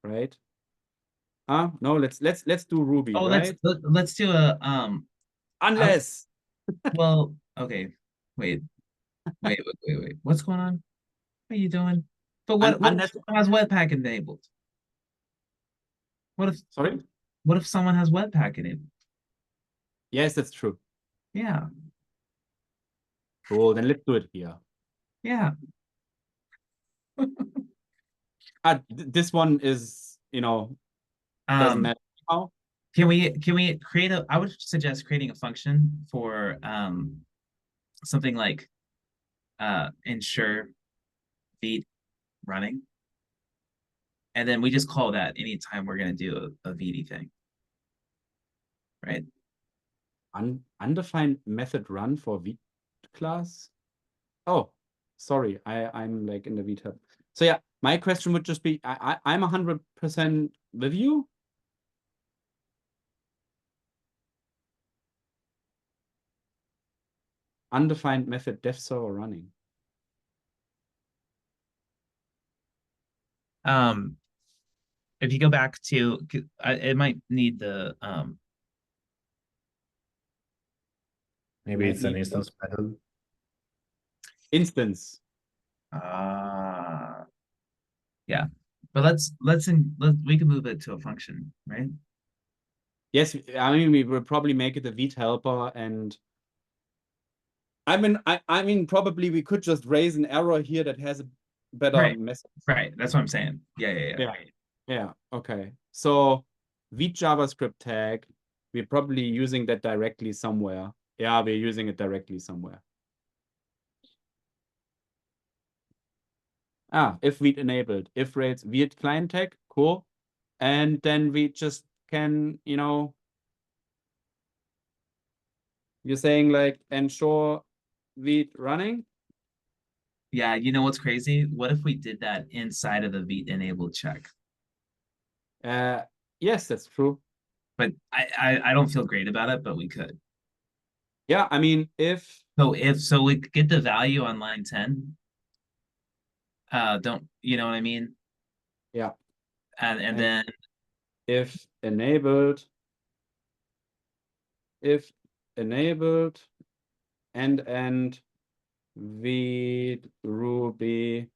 right? No, let's do Ruby, oh, right? let's do a Unless well, okay. Wait. What's going on? What are you doing? But what if someone has Webpack enabled? Sorry? What if someone has Webpack enabled? Yes, that's true. Yeah. Cool, then let's do it here. Yeah. This one is, doesn't matter how. Can we create I would suggest creating a function for something like ensure Vite running. And then we just call that anytime we're going to do a VD thing. Right? Undefined method run for Vite class. Oh, sorry, I'm like in the Vite hub. So yeah, my question would just be, I'm 100% with you. Undefined method dev server running. If you go back to, it might need the Maybe it's an instance method. Instance. Yeah, but we can move it to a function, right? Yes, I mean we will probably make it a Vite helper, and I mean probably we could just raise an error here that has a better message. Right, that's what I'm saying. Yeah. Okay, so Vite JavaScript tag, we're probably using that directly somewhere. Yeah, we're using it directly somewhere. If Vite enabled, if rates Vite client tag, cool. And then we just can, you're saying like ensure Vite running. Yeah, you know what's crazy? What if we did that inside of the Vite enabled check? Yes, that's true. But I don't feel great about it, but we could. Yeah, I mean so we get the value on line 10. Don't you know what I mean? Yeah. And then if enabled and Vite Ruby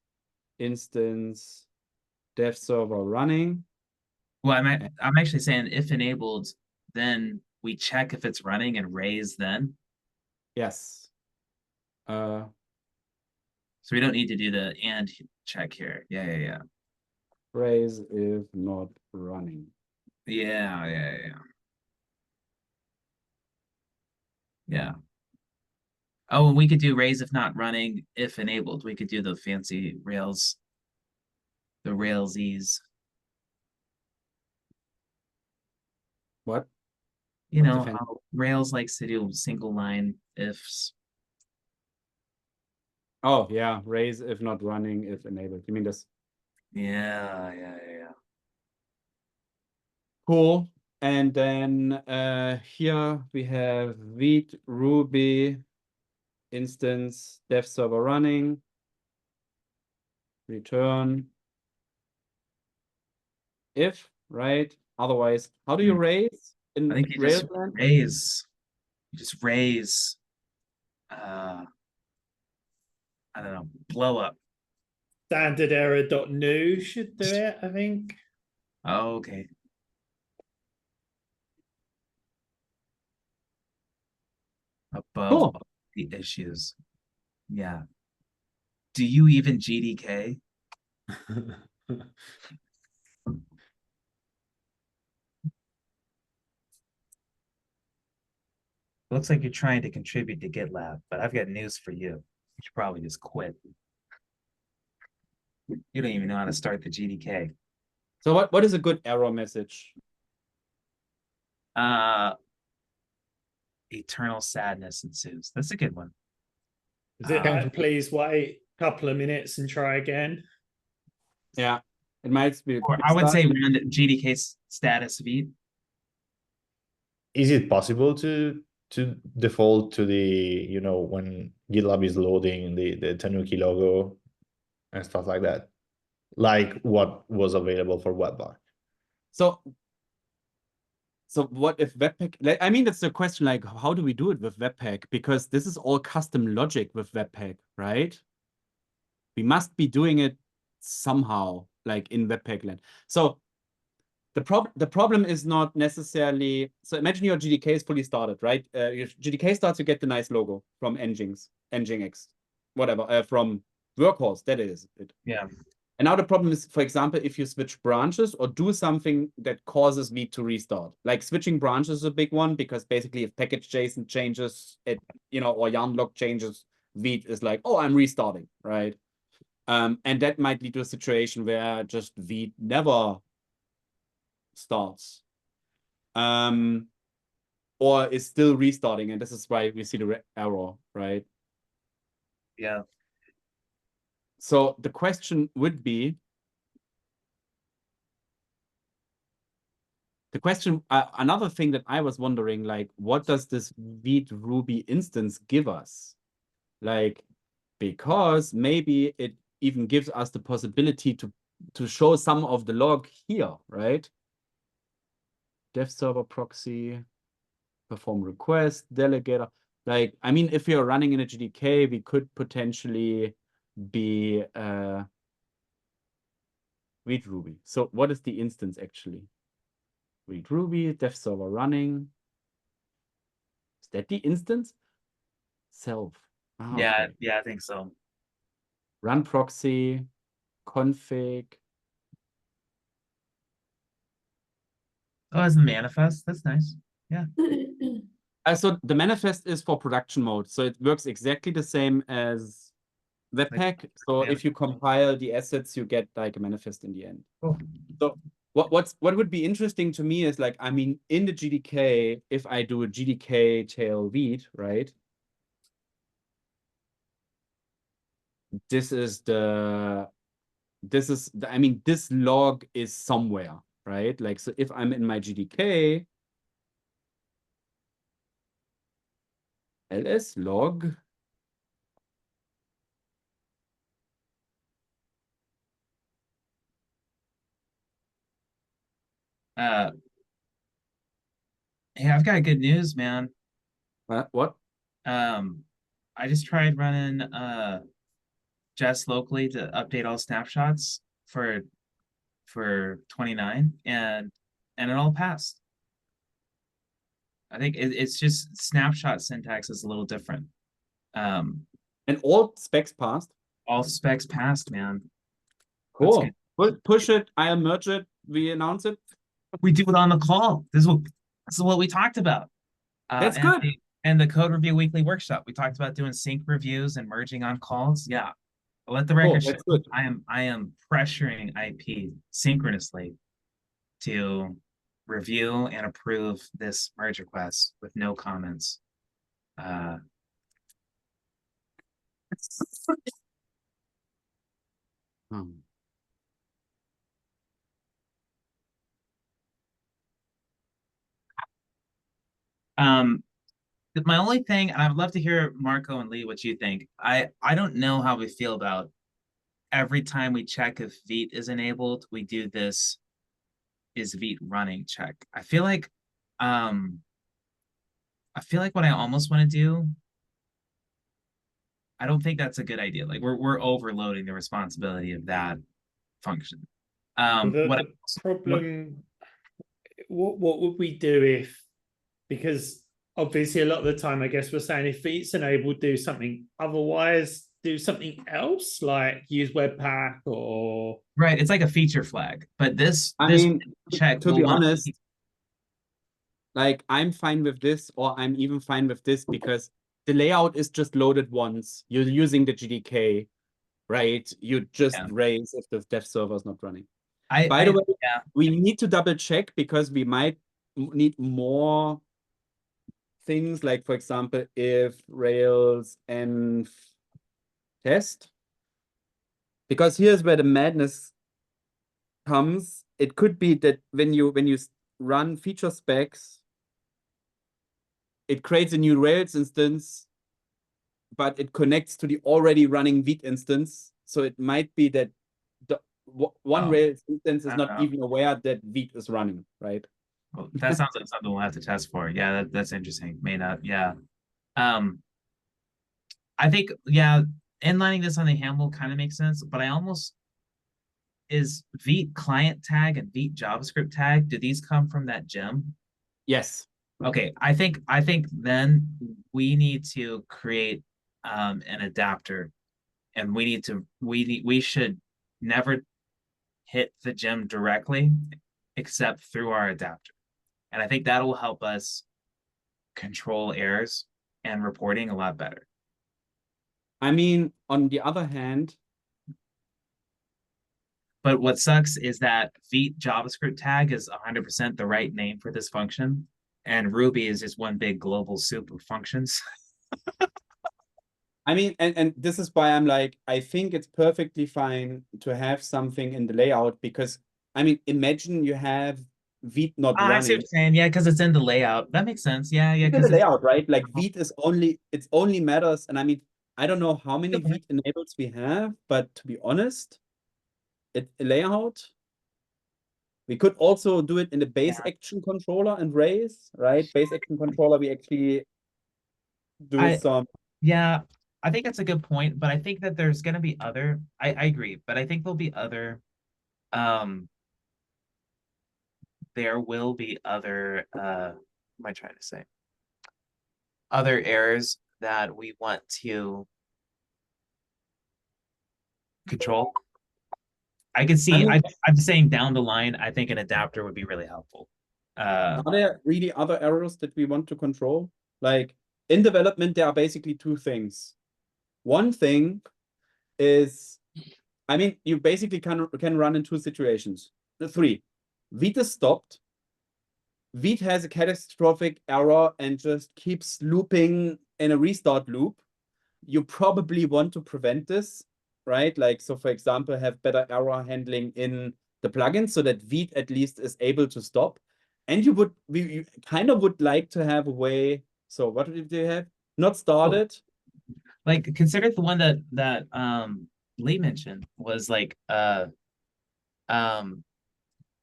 instance dev server running. Well, I'm actually saying if enabled, then we check if it's running and raise then. Yes. So we don't need to do the and check here. Yeah. Raise if not running. Yeah. Oh, and we could do raise if not running, if enabled. We could do the fancy Rails, the Railsies. What? You know how Rails likes to do single line ifs. Oh yeah, raise if not running, if enabled. You mean this? Yeah. Cool. And then here we have Vite Ruby instance dev server running. Return if, right? Otherwise, how do you raise in I think you Rails? just raise. I don't know, blow up. Standard error.new should do it, I think. Oh, okay. Above the issues. Yeah. Do you even GDK? Looks like you're trying to contribute to GitLab, but I've got news for you. You should probably just quit. You don't even know how to start the GDK. So what is a good error message? Eternal sadness ensues. That's a good one. Is it going to please wait a couple of minutes and try again? Yeah, it might be. Or I would say run GDK status Vite. Is it possible to default to the, when GitLab is loading the Tanuki logo and stuff like that, like what was available for Webpack? So what if Webpack, I mean, that's the question, like, how do we do it with Webpack? Because this is all custom logic with Webpack, right? We must be doing it somehow, like in Webpack land. So The problem is not necessarily, so imagine your GDK is fully started, right? Your GDK starts, you get the nice logo from Nginx, whatever, from Workhorse, that is it. Yeah. And now the problem is, for example, if you switch branches or do something that causes Vite to restart, like switching branches is a big one, because basically if package JSON changes, it, or yarn log changes, Vite is like, oh, I'm restarting, right? And that might lead to a situation where just Vite never starts, or is still restarting, and this is why we see the error, right? Yeah. So the question would be, another thing that I was wondering, like, what does this Vite Ruby instance give us? Like, because maybe it even gives us the possibility to show some of the log here, right? Dev server proxy, perform request, delegator. Like, I mean, if you're running in a GDK, we could potentially be Vite Ruby. So what is the instance actually? Vite Ruby, dev server running. Is that the instance? Self. Yeah, Okay. yeah, I think so. Run proxy, config. Oh, as the manifest, that's nice. Yeah. So the manifest is for production mode, so it works exactly the same as Webpack. So if you compile the assets, you get like a manifest in the end. Cool. So what would be interesting to me is, like, I mean, in the GDK, if I do a GDK tail Vite, right? This log is somewhere, right? Like, so if I'm in my GDK, ls log, Hey, I've got good news, man. what? I just tried running Jest locally to update all snapshots for 29, and it all passed. I think it's just snapshot syntax is a little different. And all specs passed? All specs passed, man. Cool. Push it, I'll merge it, we announce it. We do it on the call. This is what we talked about. That's good. And the code review weekly workshop, we talked about doing sync reviews and merging on calls. Yeah. I'll let the record show. I am pressuring IP synchronously to review and approve this merge request with no comments. My only thing, and I'd love to hear Marco and Lee what you think. I don't know how we feel about every time we check if Vite is enabled, we do this is Vite running check. I feel like what I almost want to do, I don't think that's a good idea. Like we're overloading the responsibility of that function. What would we do if, because obviously a lot of the time, I guess we're saying if Vite's enabled, do something. Otherwise, do something else, like use Webpack or... Right, it's like a feature flag. But this check, to be honest, like, I'm fine with this, or I'm even fine with this, because the layout is just loaded once. You're using the GDK, right? You just raise if the dev server is not running. By the way, we need to double check, because we might need more things, like, for example, if Rails and test, because here's where the madness comes. It could be that when you run feature specs, it creates a new Rails instance, but it connects to the already running Vite instance. So it might be that the one Rails instance is not even aware that Vite is running, right? Well, that sounds like something we'll have to test for. Yeah, that's interesting. May not. Yeah. I think, inlining this on the handle kind of makes sense, but I almost is Vite client tag and Vite JavaScript tag, do these come from that gem? Yes. Okay, I think then we need to create an adapter, and we should never hit the gem directly except through our adapter. And I think that will help us control errors and reporting a lot better. I mean, on the other hand, but what sucks is that Vite JavaScript tag is 100% the right name for this function, and Ruby is just one big global soup of functions. I mean, and this is why I'm like, I think it's perfectly fine to have something in the layout, because I mean, imagine you have Vite not I see what running. you're saying. Yeah, because it's in the layout. That makes sense. Yeah, It's in because the layout, right? Like Vite is only, it's only matters. And I mean, I don't know how many Vite enables we have, but to be honest, it's a layout. We could also do it in the base action controller and raise, right? Base action controller, we actually do some. Yeah, I think that's a good point, but I think that there's going to be other, I agree, but I think there'll be other, there will be other, what am I trying to say? Other errors that we want to control. I can see, I'm saying down the line, I think an adapter would be really helpful. Are there really other errors that we want to control? Like in development, there are basically two things. One thing is, I mean, you basically can run in two situations. The three. Vite is stopped. Vite has a catastrophic error and just keeps looping in a restart loop. You probably want to prevent this, right? Like, so for example, have better error handling in the plugin so that Vite at least is able to stop. And you kind of would like to have a way. So what did they have? Not started. Like consider the one that Lee mentioned was like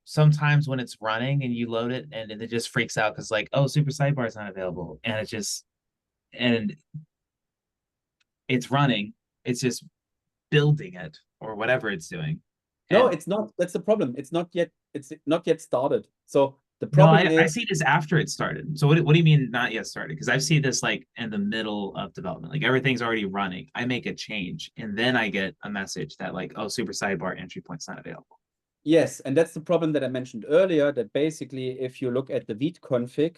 sometimes when it's running and you load it and it just freaks out because like, oh, super sidebar is not available, and it's running, it's just building it or whatever it's doing. No, it's not. That's the problem. It's not yet started. So the No, problem I is, see this after it started. So what do you mean not yet started? Because I see this like in the middle of development, like everything's already running. I make a change and then I get a message that like, oh, super sidebar entry point's not available. yes, and that's the problem that I mentioned earlier, that basically if you look at the Vite config,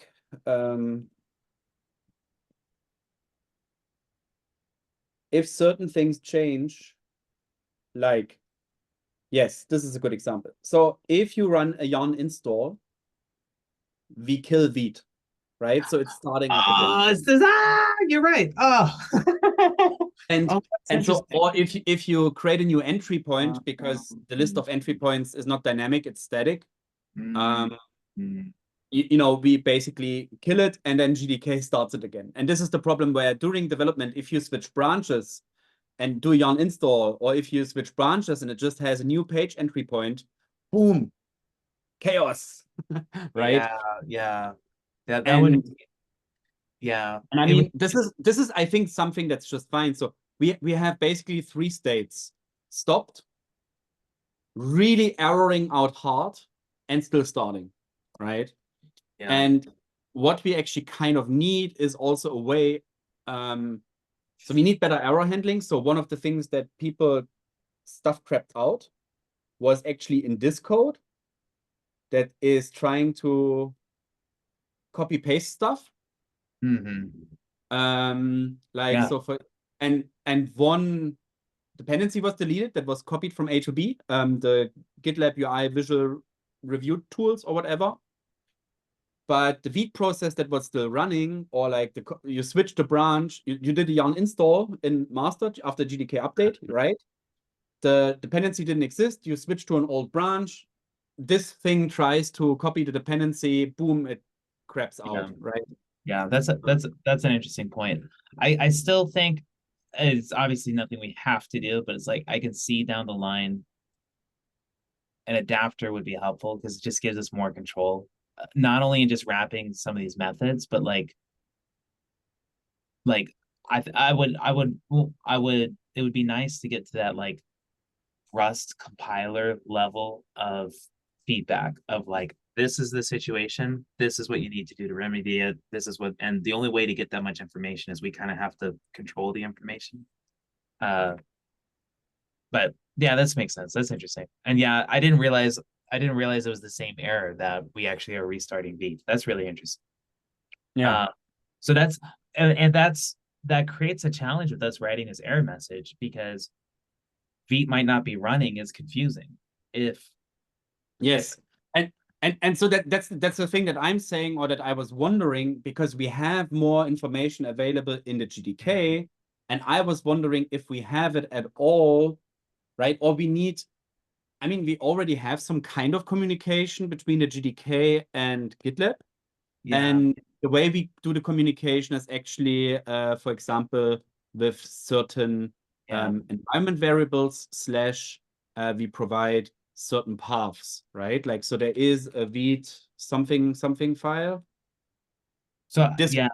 if certain things change, like, yes, this is a good example. So if you run a yarn install, we kill Vite, right? So it's starting up again. It's this, you're right. And and so, or if you create a new entry point, because the list of entry points is not dynamic, it's static. You know, we basically kill it and then GDK starts it again. And this is the problem where during development, if you switch branches and do yarn install, or if you switch branches and it just has a new page entry point, boom, chaos, right? Yeah. That would, yeah. And I mean, this is I think something that's just fine. So we have basically three states: stopped, really erroring out hard, and still starting, right? Yeah. And what we actually kind of need is also a way. So we need better error handling. So one of the things that people stuff crapped out was actually in this code that is trying to copy paste stuff. So for and one dependency was deleted that was copied from A to B, the GitLab UI visual review tools or whatever. But the Vite process that was still running, or like you switched the branch, you did a yarn install in master after GDK update, right? The dependency didn't exist. You switch to an old branch. This thing tries to copy the dependency. Boom, it craps out, right? Yeah, that's an interesting point. I still think it's obviously nothing we have to do, but it's like I can see down the line an adapter would be helpful because it just gives us more control, not only in just wrapping some of these methods, but like it would be nice to get to that like Rust compiler level of feedback of like, this is the situation, this is what you need to do to remedy it, this is what, and the only way to get that much information is we kind of have to control the information. But yeah, this makes sense. That's interesting. And yeah, I didn't realize it was the same error that we actually are restarting Vite. That's really interesting. Yeah. So that's that creates a challenge with us writing this error message, because Vite might not be running is confusing. Yes. And so that's the thing that I'm saying, or that I was wondering, because we have more information available in the GDK, and I was wondering if we have it at all, right? Or we need, I mean, we already have some kind of communication between the GDK and GitLab. Yeah. And the way we do the communication is actually, for example, with certain environment variables / we provide certain paths, right? Like, so there is a Vite something file. So This, yeah,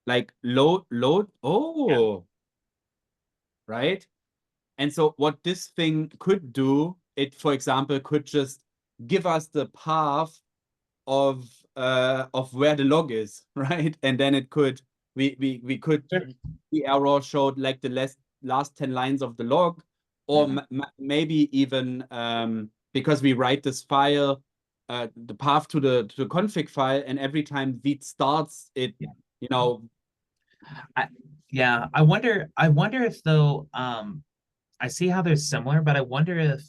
like load. Oh, right. And so what this thing could do, it, for example, could just give us the path of where the log is, right? And then it could, we could, the error showed like the last 10 lines of the log, or maybe even because we write this file, the path to the config file, and every time Vite starts it, you know. I wonder if though, I see how they're similar, but I wonder if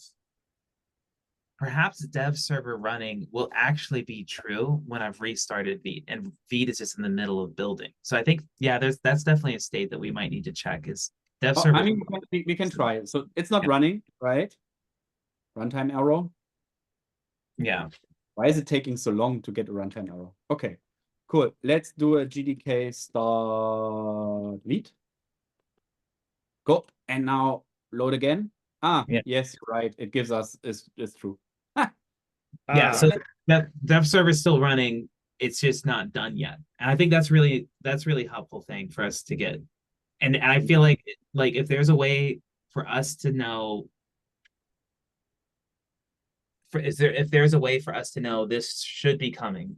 perhaps dev server running will actually be true when I've restarted Vite, and Vite is just in the middle of building. So I think, yeah, that's definitely a state that we might need to check, is dev server. I mean, we can try it. So it's not running, right? Runtime error. Yeah. Why is it taking so long to get a runtime error? Okay, cool. Let's do a GDK start Vite. Go. And now load again. Yes, right. It gives us, it's true. Yeah, so that dev server is still running. It's just not done yet. And I think that's really helpful thing for us to get. And I feel like if there's a way for us to know, if there's a way for us to know this should be coming,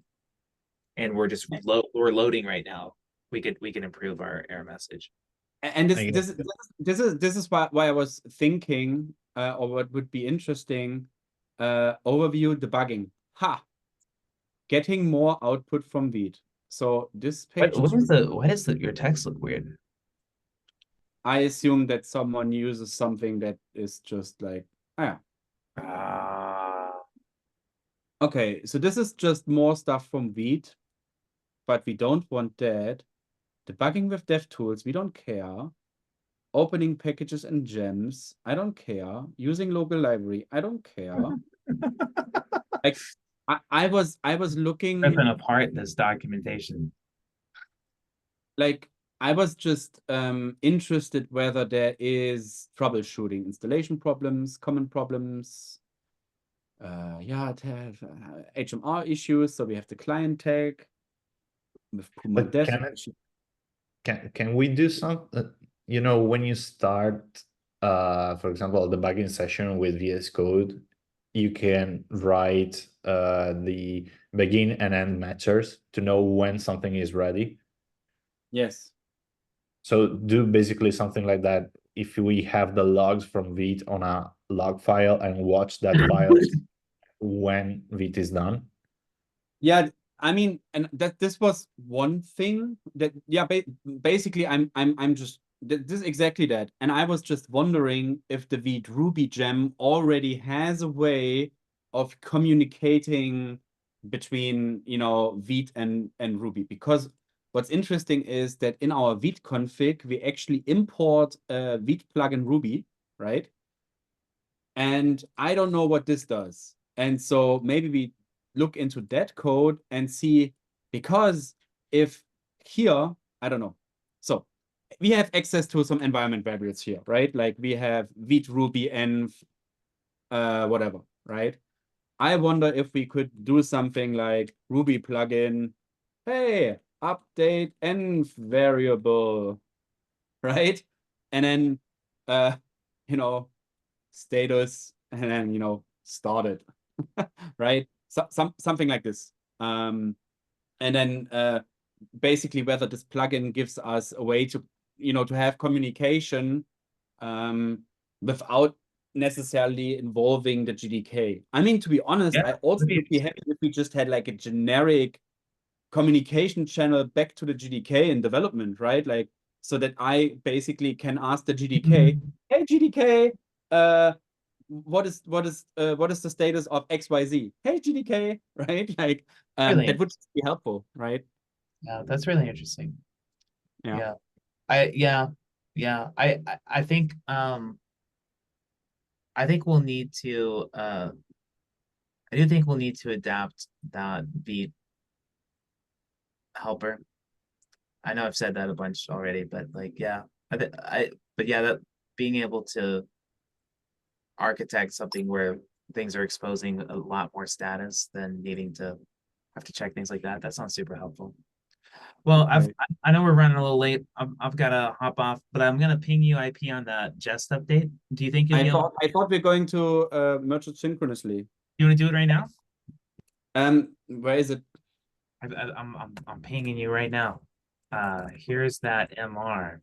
and we're just we're loading right now, we can improve our error message. And this is why I was thinking, or what would be interesting, overview debugging. Getting more output from Vite. So this page. Why does your text look weird? I assume that someone uses something that is just like, okay, so this is just more stuff from Vite, but we don't want that. Debugging with DevTools, we don't care. Opening packages and gems, I don't care. Using local library, I don't care. Like, I was looking. Ripping apart this documentation. Like, I was just interested whether there is troubleshooting, installation problems, common problems. Yeah, to have HMR issues, so we have the client tag with Puma But Dev. can we do some, you know, when you start, for example, the debugging session with VS Code, you can write the begin and end matchers to know when something is ready. Yes. So do basically something like that. If we have the logs from Vite on a log file and watch that file when Vite is done. Yeah, I mean, and that this was one thing that, yeah, basically I'm just, this is exactly that. And I was just wondering if the Vite Ruby gem already has a way of communicating between, you know, Vite and Ruby, because what's interesting is that in our Vite config, we actually import a Vite plugin Ruby, right? And I don't know what this does. And so maybe we look into that code and see, because if here, I don't know. So we have access to some environment variables here, right? Like we have Vite Ruby env, whatever, right? I wonder if we could do something like Ruby plugin, hey, update env variable, right? And then, you know, status, and then, started, right? Something like this. And then basically whether this plugin gives us a way to, to have communication without necessarily involving the GDK. I mean, to be honest, Yeah, I also would be happy if we just had like a generic communication channel back to the GDK in development, right? Like, so that I basically can ask the GDK, hey GDK, what is the status of XYZ? Hey GDK, right? Like, Really that would be helpful, right? Yeah, that's really interesting. Yeah. I think I think we'll need to I do think we'll need to adapt that Vite helper. I know I've said that a bunch already, but like but yeah, that being able to architect something where things are exposing a lot more status than needing to have to check things like that. That sounds super helpful. Well, Right. I know we're running a little late. I've got to hop off, but I'm gonna ping you IP on the Jest update. Do you think you'll be able? I thought we're going to merge it synchronously. You want to do it right now? Where is it? I'm pinging you right now. Here's that MR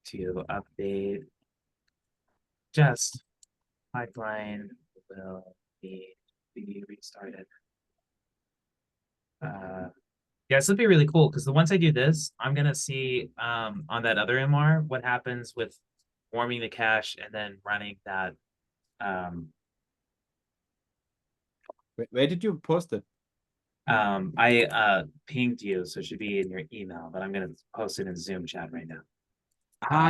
to update. Jest pipeline will be restarted. Yeah, this would be really cool because once I do this, I'm gonna see on that other MR what happens with warming the cache and then running that. Where did you post it? I pinged you, so it should be in your email, but I'm gonna post it in Zoom chat right now.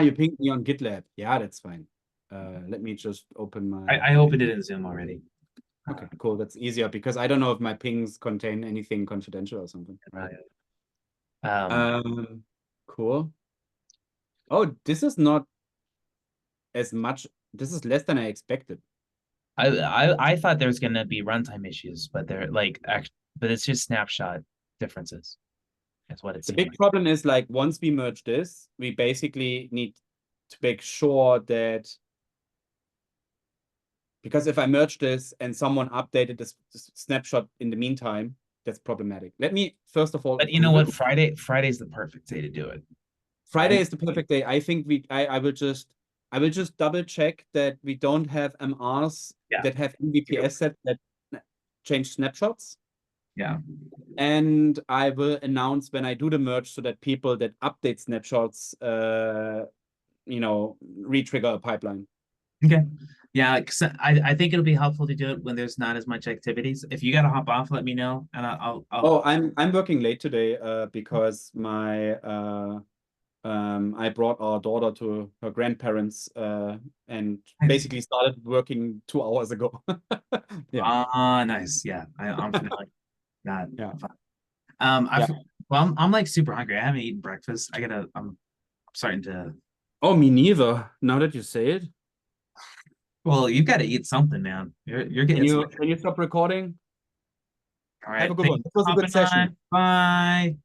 You pinged me on GitLab. Yeah, that's fine. Let me just open my. I opened it in Zoom already. Okay, cool. That's easier because I don't know if my pings contain anything confidential or something. Right. Cool. Oh, this is not as much. This is less than I expected. I thought there was gonna be runtime issues, but they're like but it's just snapshot differences. That's what it's. The big problem is like once we merge this, we basically need to make sure that, because if I merge this and someone updated this snapshot in the meantime, that's problematic. Let me first of all. But you know what? Friday's the perfect day to do it. Friday is the perfect day. I think I will just double check that we don't have MRs that have MVPS set that change snapshots. Yeah. And I will announce when I do the merge so that people that update snapshots, re-trigger a pipeline. Okay. Yeah, because I think it'll be helpful to do it when there's not as much activities. If you gotta hop off, let me know, and I'll. Oh, I'm working late today because my I brought our daughter to her grandparents and basically started working 2 hours ago. Yeah. Nice. Yeah, I'm familiar. That. Yeah. Well, I'm like super hungry. I haven't eaten breakfast. I'm starting to. Oh, me neither. Now that you say it. Well, you've got to eat something, man. You're getting. Can you stop recording? All right. Have a good one. It was a good session. Bye.